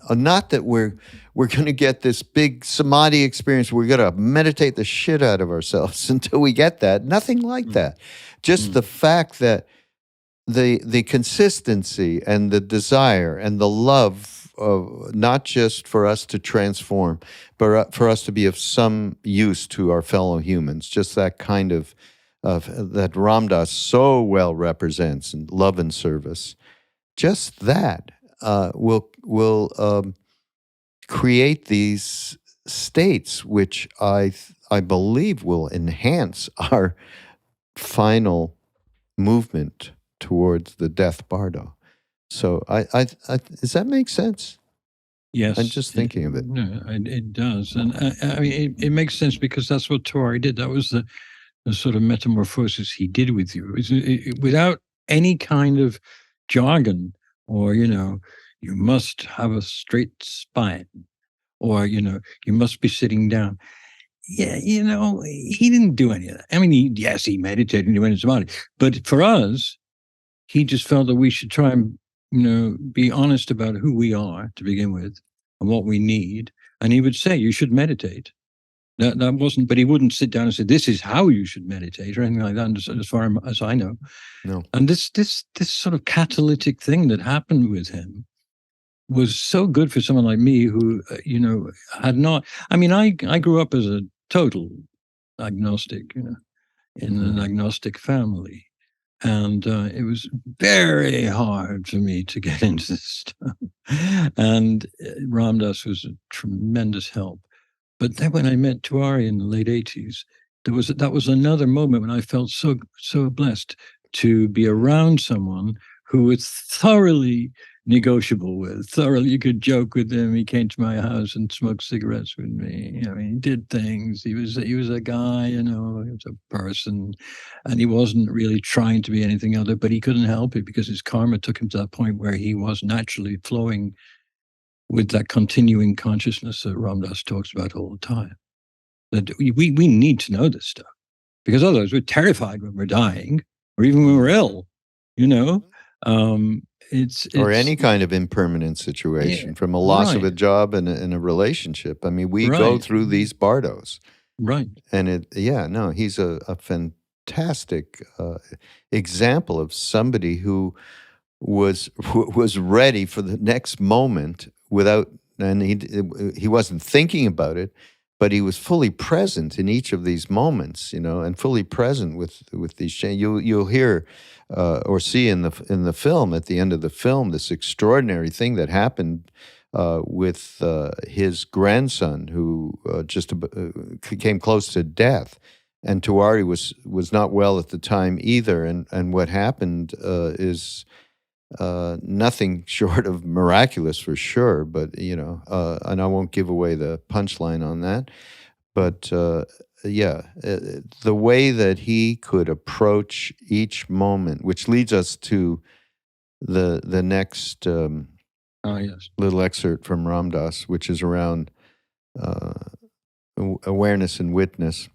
Not that we're going to get this big samadhi experience. We're going to meditate the shit out of ourselves until we get that. Nothing like that. Just the fact that the consistency and the desire and the love of not just for us to transform, but for us to be of some use to our fellow humans. Just that kind of that Ram Dass so well represents in love and service. Just that will create these states, which I believe will enhance our final movement towards the death bardo. So does that make sense? Yes. I'm just thinking of it. No, it does. And I mean, it makes sense because that's what Tewari did. That was the sort of metamorphosis he did with you. Without any kind of jargon or, you must have a straight spine or, you must be sitting down. Yeah, he didn't do any of that. I mean, he meditated and he went into samadhi. But for us, he just felt that we should try and, be honest about who we are to begin with and what we need. And he would say, you should meditate. That wasn't, but he wouldn't sit down and say, this is how you should meditate or anything like that, as far as I know. No. And this sort of catalytic thing that happened with him was so good for someone like me who, had not, I mean, I grew up as a total agnostic, in an agnostic family. And it was very hard for me to get into this stuff. And Ram Dass was a tremendous help. But then when I met Tewari in the late 80s, that was another moment when I felt so blessed to be around someone who was thoroughly negotiable with. Thoroughly, you could joke with him. He came to my house and smoked cigarettes with me. He did things. He was a guy, he was a person, and he wasn't really trying to be anything other. But he couldn't help it because his karma took him to that point where he was naturally flowing with that continuing consciousness that Ram Dass talks about all the time. That we need to know this stuff, because otherwise we're terrified when we're dying, or even when we're ill. It's or any kind of impermanent situation, from a loss of a job and a relationship. I mean, we go through these bardos, right? And he's a fantastic example of somebody who was ready for the next moment and he wasn't thinking about it, but he was fully present in each of these moments, and fully present with these changes. You'll hear or see in the film, at the end of the film, this extraordinary thing that happened with his grandson, who just came close to death. And Tewari was not well at the time either. And what happened is nothing short of miraculous for sure. But and I won't give away the punchline on that. But the way that he could approach each moment, which leads us to the next Oh, yes. little excerpt from Ram Dass, which is around awareness and witness.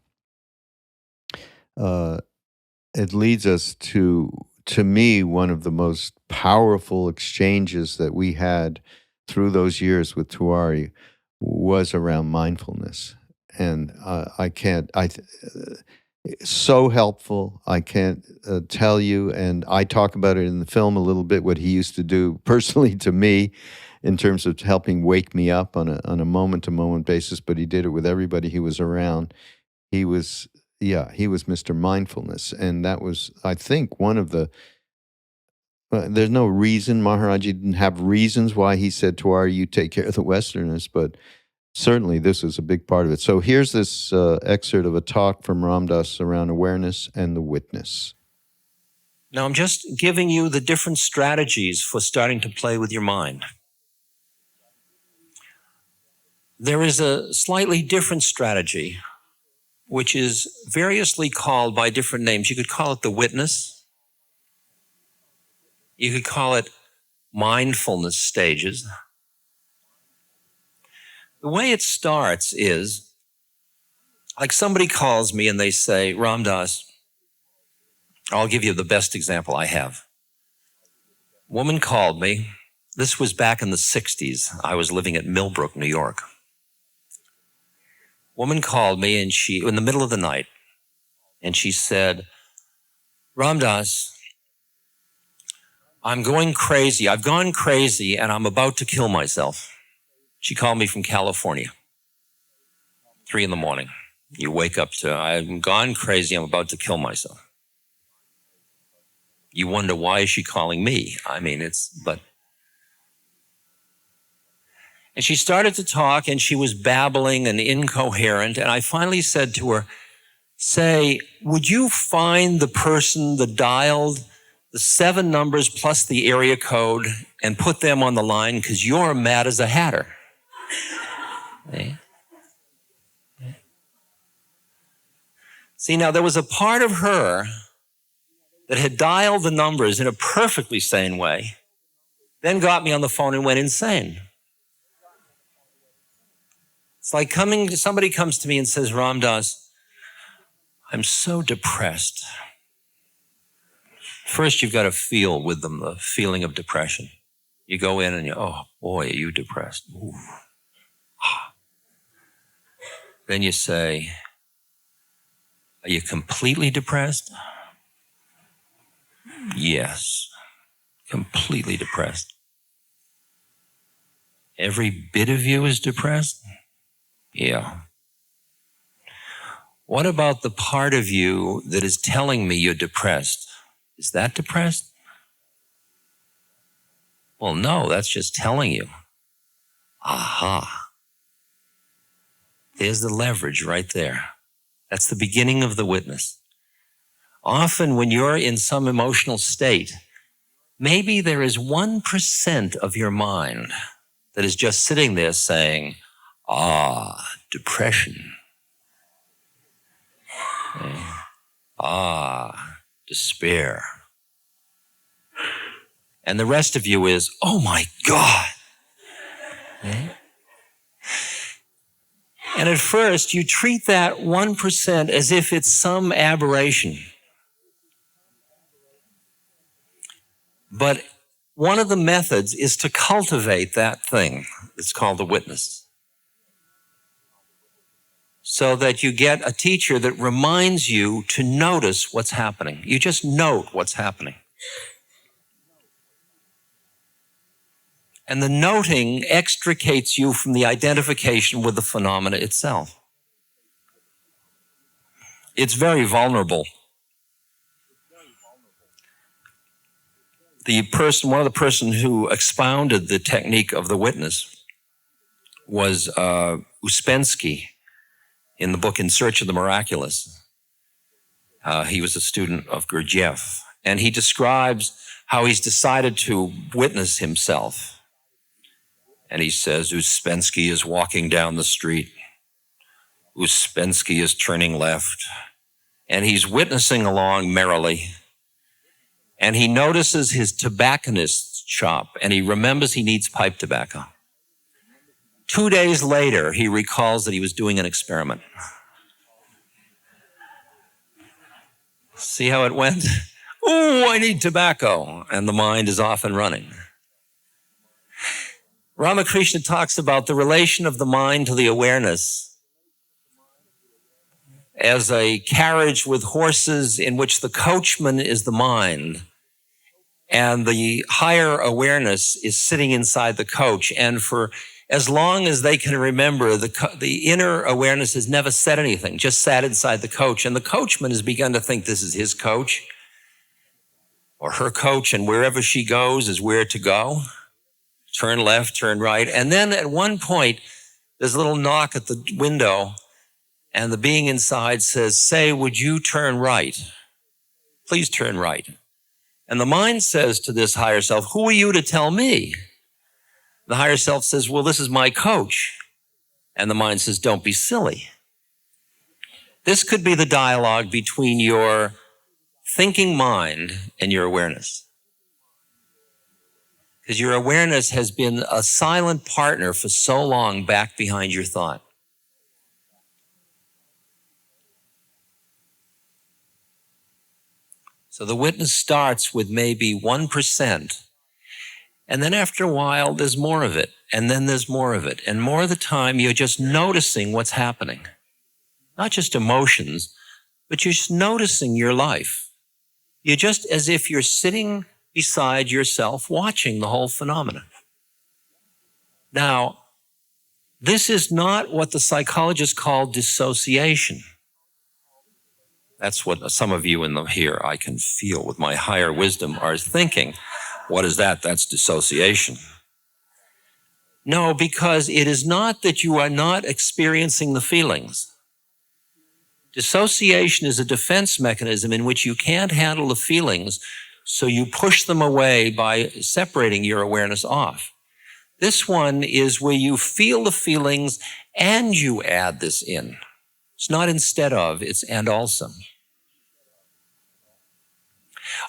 It leads us to me, one of the most powerful exchanges that we had through those years with Tewari was around mindfulness. And so helpful. I can't tell you, and I talk about it in the film a little bit, what he used to do personally to me in terms of helping wake me up on a moment-to-moment basis, but he did it with everybody he was around. He was Mr. Mindfulness, and that was, I think, one of the there's no reason, Maharaji didn't have reasons why he said, Tewari, you take care of the Westerners, but certainly this is a big part of it. So here's this excerpt of a talk from Ram Dass around awareness and the witness. Now, I'm just giving you the different strategies for starting to play with your mind. There is a slightly different strategy, which is variously called by different names. You could call it the witness. You could call it mindfulness stages. The way it starts is, like somebody calls me and they say, Ram Dass, I'll give you the best example I have. Woman called me. This was back in the 60s. I was living at Millbrook, New York. Woman called me and in the middle of the night, and she said, Ram Dass, I'm going crazy. I've gone crazy and I'm about to kill myself. She called me from California, 3 a.m. You wake up to, I've gone crazy, I'm about to kill myself. You wonder, why is she calling me? I mean, And she started to talk and she was babbling and incoherent. And I finally said to her, say, would you find the person that dialed the 7 numbers plus the area code and put them on the line, because you're mad as a hatter. See, now there was a part of her that had dialed the numbers in a perfectly sane way, then got me on the phone and went insane. It's like somebody comes to me and says, Ram Dass, I'm so depressed. First, you've got to feel with them the feeling of depression. You go in and oh boy, are you depressed? Ooh. Then you say, are you completely depressed? Yes, completely depressed. Every bit of you is depressed? Yeah. What about the part of you that is telling me you're depressed? Is that depressed? Well, no, that's just telling you. Aha. There's the leverage right there. That's the beginning of the witness. Often when you're in some emotional state, maybe there is 1% of your mind that is just sitting there saying, depression. Despair. And the rest of you is, oh my God. And at first, you treat that 1% as if it's some aberration. But one of the methods is to cultivate that thing. It's called the witness. So that you get a teacher that reminds you to notice what's happening. You just note what's happening. And the noting extricates you from the identification with the phenomena itself. It's very vulnerable. One of the person who expounded the technique of the witness was Uspensky in the book In Search of the Miraculous. He was a student of Gurdjieff, and he describes how he's decided to witness himself. And he says, Uspensky is walking down the street. Uspensky is turning left. And he's witnessing along merrily. And he notices his tobacconist's shop, and he remembers he needs pipe tobacco. 2 days later, he recalls that he was doing an experiment. See how it went? Oh, I need tobacco. And the mind is off and running. Ramakrishna talks about the relation of the mind to the awareness as a carriage with horses in which the coachman is the mind and the higher awareness is sitting inside the coach. And for as long as they can remember, the inner awareness has never said anything, just sat inside the coach. And the coachman has begun to think this is his coach or her coach, and wherever she goes is where to go. Turn left, turn right. And then at one point, there's a little knock at the window, and the being inside says, "Say, would you turn right? Please turn right." And the mind says to this higher self, "Who are you to tell me?" The higher self says, "Well, this is my coach." And the mind says, "Don't be silly." This could be the dialogue between your thinking mind and your awareness. Because your awareness has been a silent partner for so long back behind your thought. So the witness starts with maybe 1%. And then after a while, there's more of it. And then there's more of it. And more of the time, you're just noticing what's happening. Not just emotions, but you're just noticing your life. You're just as if you're sitting beside yourself watching the whole phenomenon. Now, this is not what the psychologists call dissociation. That's what some of you here I can feel with my higher wisdom are thinking. What is that? That's dissociation. No, because it is not that you are not experiencing the feelings. Dissociation is a defense mechanism in which you can't handle the feelings, so you push them away by separating your awareness off. This one is where you feel the feelings and you add this in. It's not instead of, it's and also.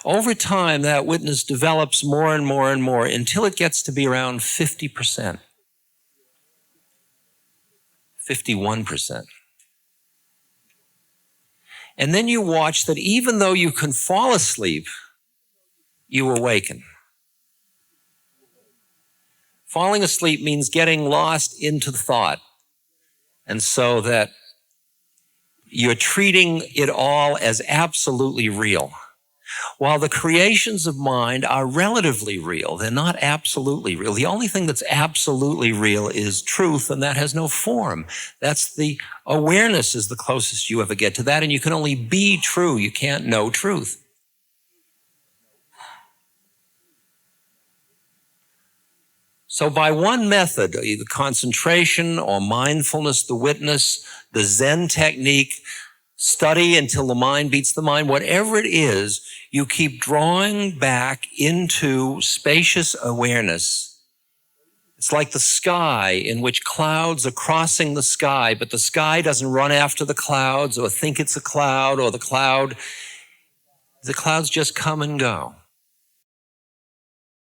Over time, that witness develops more and more and more until it gets to be around 50%, 51%. And then you watch that even though you can fall asleep, you awaken. Falling asleep means getting lost into thought. And so that you're treating it all as absolutely real. While the creations of mind are relatively real, they're not absolutely real. The only thing that's absolutely real is truth, and that has no form. That's the awareness is the closest you ever get to that, and you can only be true. You can't know truth. So by one method, either concentration or mindfulness, the witness, the Zen technique, study until the mind beats the mind, whatever it is, you keep drawing back into spacious awareness. It's like the sky in which clouds are crossing the sky, but the sky doesn't run after the clouds or think it's a cloud or the clouds just come and go.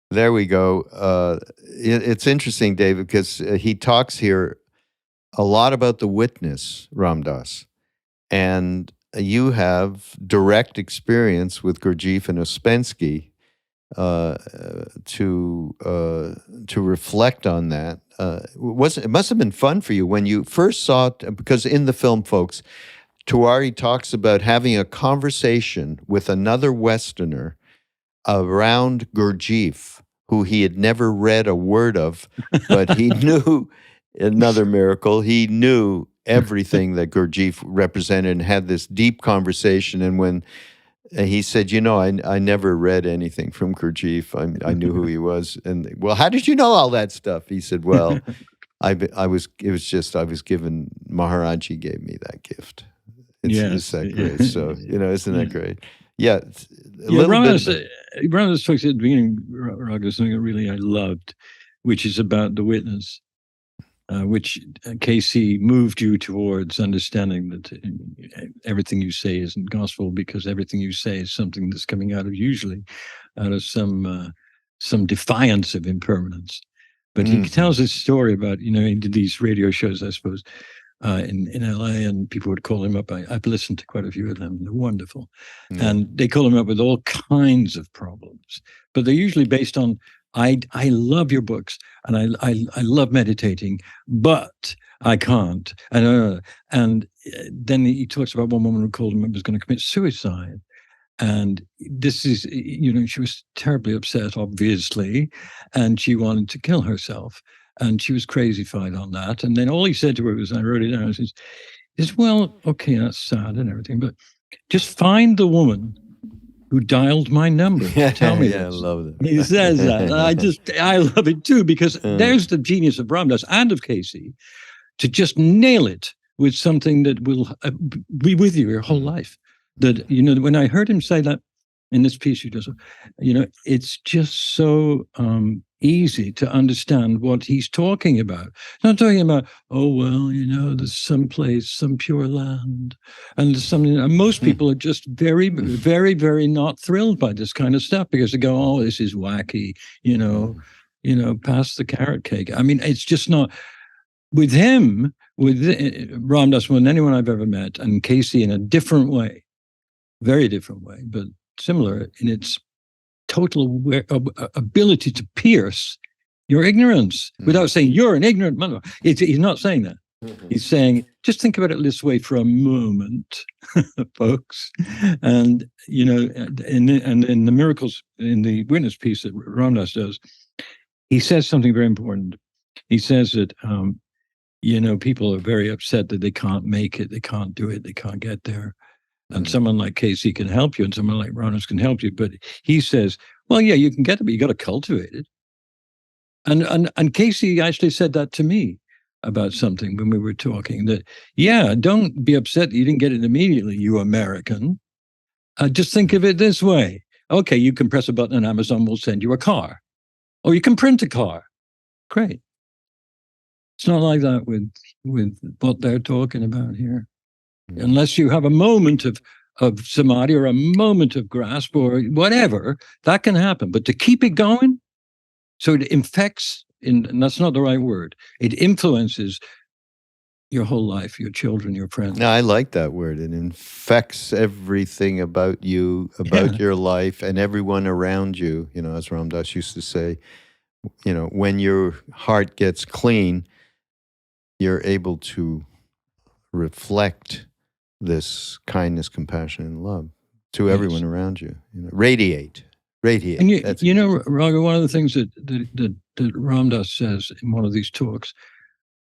There we go. It's interesting, David, because he talks here a lot about the witness, Ram Dass. And you have direct experience with Gurdjieff and Ouspensky to reflect on that. It must have been fun for you when you first saw it, because in the film, folks, Tewari talks about having a conversation with another Westerner around Gurdjieff, who he had never read a word of, but he knew, another miracle, he knew everything that Gurdjieff represented and had this deep conversation. And when he said, I never read anything from Gurdjieff, I knew who he was. And, well, how did you know all that stuff? He said, well, I was given, Maharaji gave me that gift. It's that great. So, isn't that great? Yeah. Brothers talks at the beginning, Raghu, something really I loved, which is about the witness, which K.C. moved you towards understanding that everything you say isn't gospel, because everything you say is something that's coming usually out of some some defiance of impermanence. But he tells this story about, he did these radio shows, I suppose, in LA, and people would call him up. I've listened to quite a few of them. They're wonderful. Yeah. And they call him up with all kinds of problems, but they're usually based on, I love your books and I love meditating, but I can't. And then he talks about one woman who called him up was going to commit suicide. And this is, she was terribly upset, obviously, and she wanted to kill herself. And she was crazified on that. And then all he said to her was, I wrote it down, is well, okay, that's sad and everything, but just find the woman who dialed my number. Tell me. Yeah, I love it. He says that. And I love it too, because there's the genius of Ram Dass and of K.C. to just nail it with something that will be with you your whole life. That, when I heard him say that in this piece, it's just so easy to understand what he's talking about. Not talking about, there's some place, some pure land, and there's something. And most people are just very, very, very not thrilled by this kind of stuff, because they go, "Oh, this is wacky," pass the carrot cake. I mean, it's just not. With him, with Ram Dass, more than anyone I've ever met, and K.C. in a different way. Very different way, but similar in its total ability to pierce your ignorance without saying you're an ignorant man. He's not saying that. He's saying, just think about it this way for a moment, folks. And, in the miracles, in the witness piece that Ram Dass does, he says something very important. He says that, people are very upset that they can't make it, they can't do it, they can't get there. And someone like K.C. can help you, and someone like Ram Dass can help you. But he says, well, yeah, you can get it, but you got to cultivate it. And K.C. actually said that to me about something when we were talking, that, yeah, don't be upset that you didn't get it immediately, you American. Just think of it this way. Okay, you can press a button and Amazon will send you a car. Or you can print a car. Great. It's not like that with what they're talking about here. Unless you have a moment of samadhi or a moment of grasp or whatever, that can happen. But to keep it going, so it infects, and that's not the right word, it influences your whole life, your children, your friends. No, I like that word. It infects everything about you, about your life, and everyone around you. As Ram Dass used to say, when your heart gets clean, you're able to reflect this kindness, compassion, and love to everyone around you. Radiate. And Raghu, one of the things that Ram Dass says in one of these talks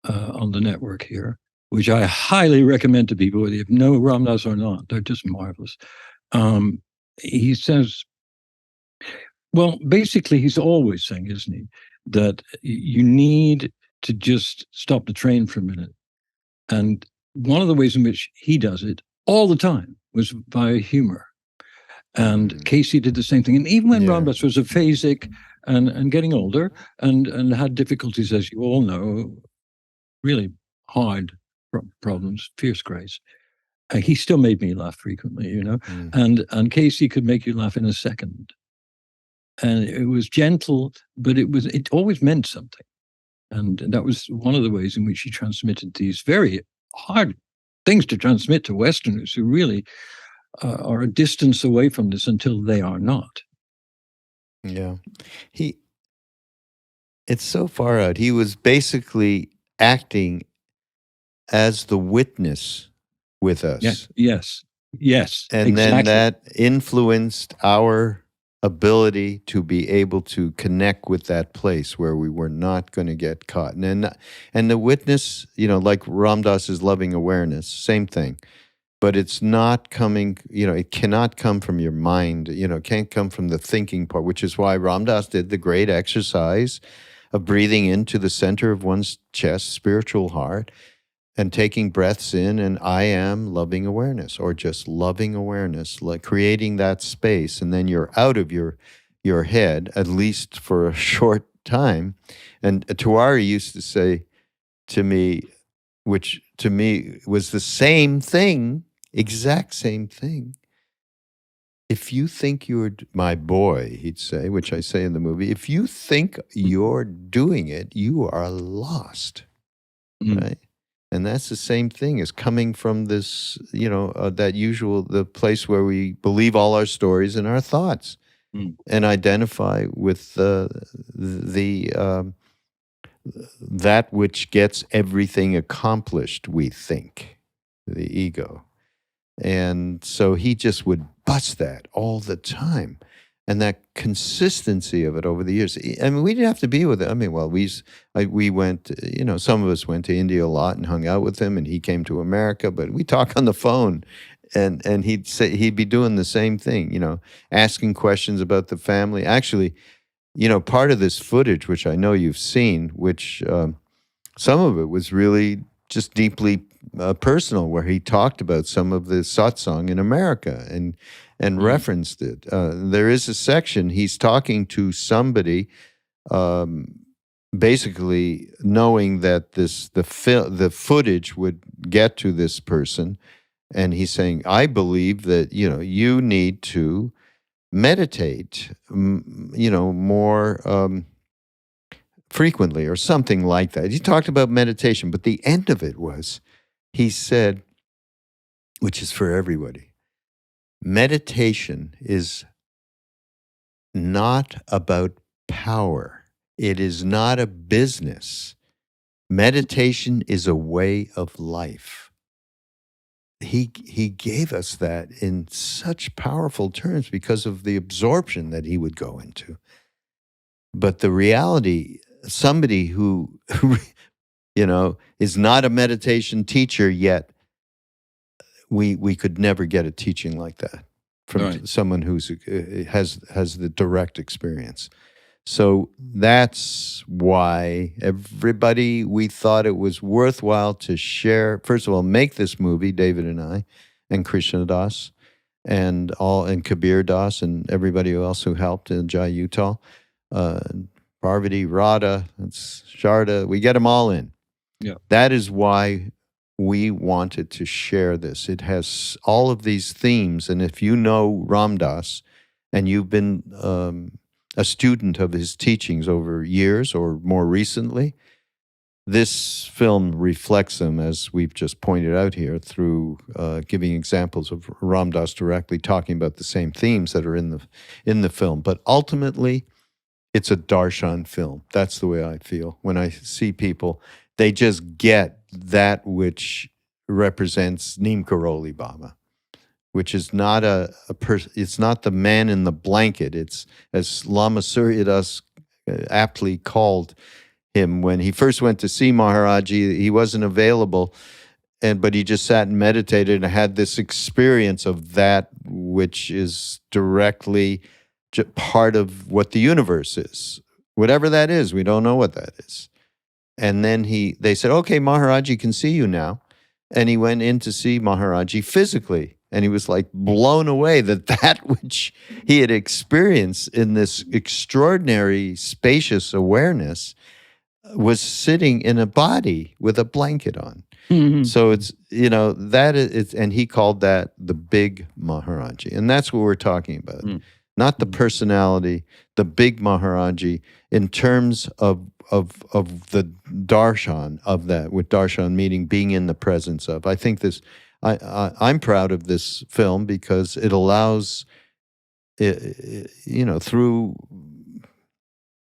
on the network here, which I highly recommend to people, whether you know Ram Dass or not, they're just marvelous. He says, well, basically, he's always saying, isn't he, that you need to just stop the train for a minute. And one of the ways in which he does it all the time was via humor. And K.C. did the same thing. And even when Ram Dass was aphasic and getting older and had difficulties, as you all know, really hard problems, fierce grace, he still made me laugh frequently, and K.C. could make you laugh in a second. And it was gentle, but it always meant something. And that was one of the ways in which he transmitted these very hard things to transmit to Westerners who really are a distance away from this until they are not. Yeah. It's so far out. He was basically acting as the witness with us. Yes. And exactly. then that influenced our ability to be able to connect with that place where we were not going to get caught. And the witness, like Ram Dass's loving awareness, same thing. But it's not coming, it cannot come from your mind, it can't come from the thinking part, which is why Ram Dass did the great exercise of breathing into the center of one's chest, spiritual heart, and taking breaths in, and I am loving awareness, or just loving awareness, like creating that space, and then you're out of your head, at least for a short time. And Tewari used to say to me, which to me was the same thing, exact same thing. if you think you're my boy, he'd say, which I say in the movie, if you think you're doing it, you are lost, right? And that's the same thing as coming from this, that usual, the place where we believe all our stories and our thoughts and identify with that which gets everything accomplished, we think, the ego. And so he just would bust that all the time. And that consistency of it over the years. I mean, we didn't have to be with it. I mean, well, we went, some of us went to India a lot and hung out with him, and he came to America, but we talk on the phone, and he'd be doing the same thing, asking questions about the family. Actually, part of this footage, which I know you've seen, which some of it was really just deeply personal, where he talked about some of the satsang in America and referenced it. There is a section he's talking to somebody, basically knowing that the footage would get to this person, and he's saying, "I believe that you need to meditate, more frequently," or something like that. He talked about meditation, but the end of it was, he said, which is for everybody, meditation is not about power. It is not a business. Meditation is a way of life. He gave us that in such powerful terms because of the absorption that he would go into. But the reality, somebody who is not a meditation teacher yet, we could never get a teaching like that from someone who's has the direct experience. So that's why everybody, we thought it was worthwhile to share. First of all, make this movie, David and I, and Krishna Das, and Kabir Das, and everybody else who helped, and Jai Uttal, Parvati, Radha, Sharda. We get them all in. Yeah, that is why we wanted to share this. It has all of these themes, and if you know Ram Dass and you've been a student of his teachings over years or more recently, this film reflects them, as we've just pointed out here, through giving examples of Ram Dass directly talking about the same themes that are in the film. But ultimately, it's a darshan film. That's the way I feel when I see people. They just get that which represents Neem Karoli Baba, which is not it's not the man in the blanket. It's, as Lama Surya Das aptly called him when he first went to see Maharaji, he wasn't available, but he just sat and meditated and had this experience of that which is directly part of what the universe is. Whatever that is, we don't know what that is. And then they said, "Okay, Maharaji can see you now." And he went in to see Maharaji physically. And he was like blown away that which he had experienced in this extraordinary spacious awareness was sitting in a body with a blanket on. Mm-hmm. So it's, that is, and he called that the big Maharaji. And that's what we're talking about. Mm. Not the personality, the big Maharaji, in terms of the darshan of that, with darshan meaning being in the presence of. I think this, I'm proud of this film because it allows, through,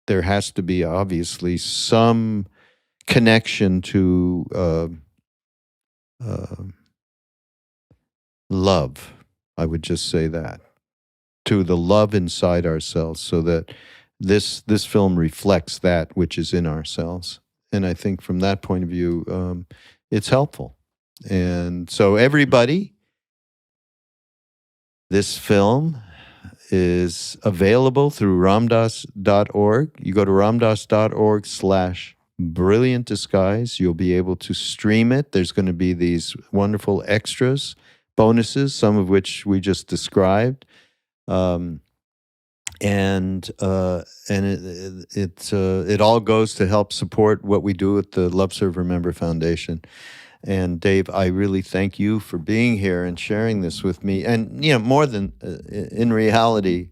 there has to be obviously some connection to love. I would just say that. To the love inside ourselves, so that this film reflects that which is in ourselves. And I think from that point of view, it's helpful. And so everybody, this film is available through ramdas.org. You go to ramdas.org/brilliant disguise. You'll be able to stream it. There's going to be these wonderful extras, bonuses, some of which we just described. And it all goes to help support what we do at the Love Serve Remember Foundation. And Dave, I really thank you for being here and sharing this with me. And, more than in reality,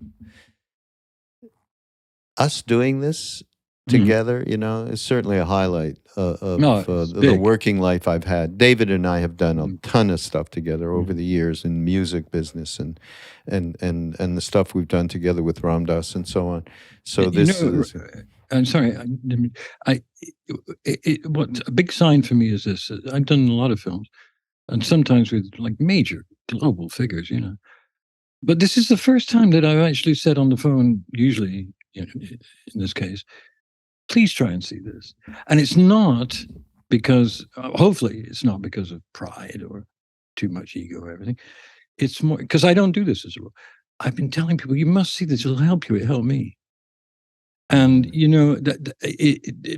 us doing this together, is certainly a highlight of the working life I've had. David and I have done a ton of stuff together over the years in music business and the stuff we've done together with Ram Dass and so on. So this is... I'm sorry. What a big sign for me is this. I've done a lot of films, and sometimes with like major global figures, But this is the first time that I've actually said on the phone, usually, in this case, please try and see this. And it's not because, hopefully, it's not because of pride or too much ego or everything. It's more because I don't do this as well. I've been telling people, you must see this. It'll help you. It helped me. And,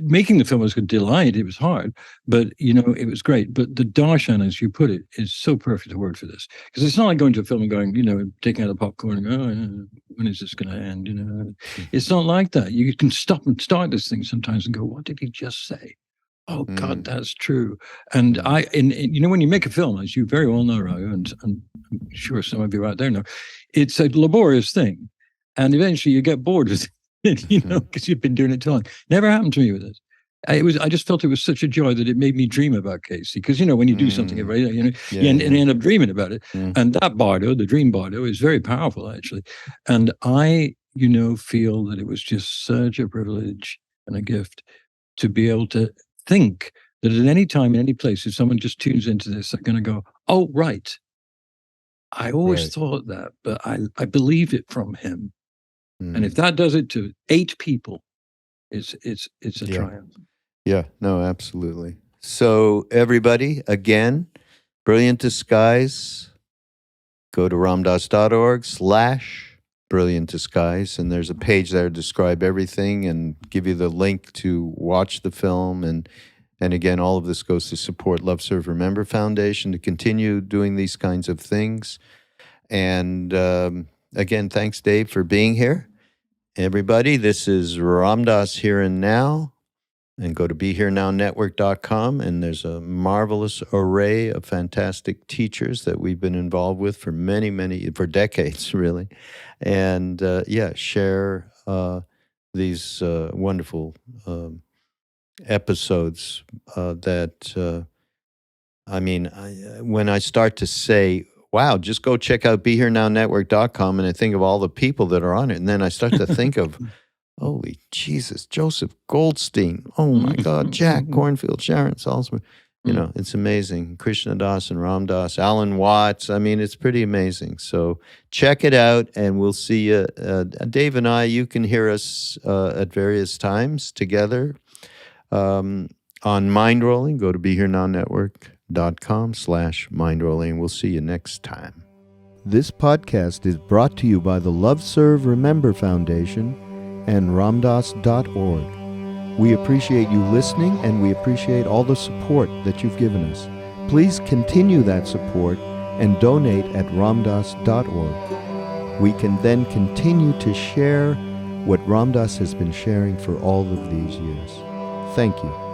making the film was a delight. It was hard, but, it was great. But the darshan, as you put it, is so perfect a word for this. Because it's not like going to a film and going, taking out the popcorn and going, when is this going to end? It's not like that. You can stop and start this thing sometimes and go, what did he just say? Oh, God, that's true. And when you make a film, as you very well know, Raghu, and I'm sure some of you out there know, it's a laborious thing. And eventually you get bored with it. Because you've been doing it too long. Never happened to me with this. I just felt it was such a joy that it made me dream about K.C. Because when you do something, you end up dreaming about it. And that bardo, the dream bardo, is very powerful actually. And I, feel that it was just such a privilege and a gift to be able to think that at any time, in any place, if someone just tunes into this, they're going to go, "Oh, right. I always thought that, but I believe it from him." And if that does it to 8 people, it's a triumph. Yeah, no, absolutely. So everybody, again, Brilliant Disguise, go to ramdass.org/Brilliant Disguise, and there's a page there to describe everything and give you the link to watch the film. And again, all of this goes to support Love, Serve, Remember Foundation to continue doing these kinds of things. And again, thanks, Dave, for being here. Everybody, this is Ram Dass Here and Now. And go to BeHereNowNetwork.com, and there's a marvelous array of fantastic teachers that we've been involved with for for decades, really. And share these wonderful episodes when I start to say, wow, just go check out BeHereNowNetwork.com, and I think of all the people that are on it. And then I start to think of, holy Jesus, Joseph Goldstein. Oh my God, Jack Cornfield, Sharon Salzman. It's amazing. Krishna Das and Ram Dass, Alan Watts. It's pretty amazing. So check it out, and we'll see you. Dave and I, you can hear us at various times together on Mind Rolling. Go to BeHereNowNetwork.com/mindrolling. We'll see you next time. This podcast is brought to you by the Love, Serve, Remember Foundation and ramdass.org. We appreciate you listening, and we appreciate all the support that you've given us. Please continue that support and donate at ramdass.org. We can then continue to share what Ram Dass has been sharing for all of these years. Thank you.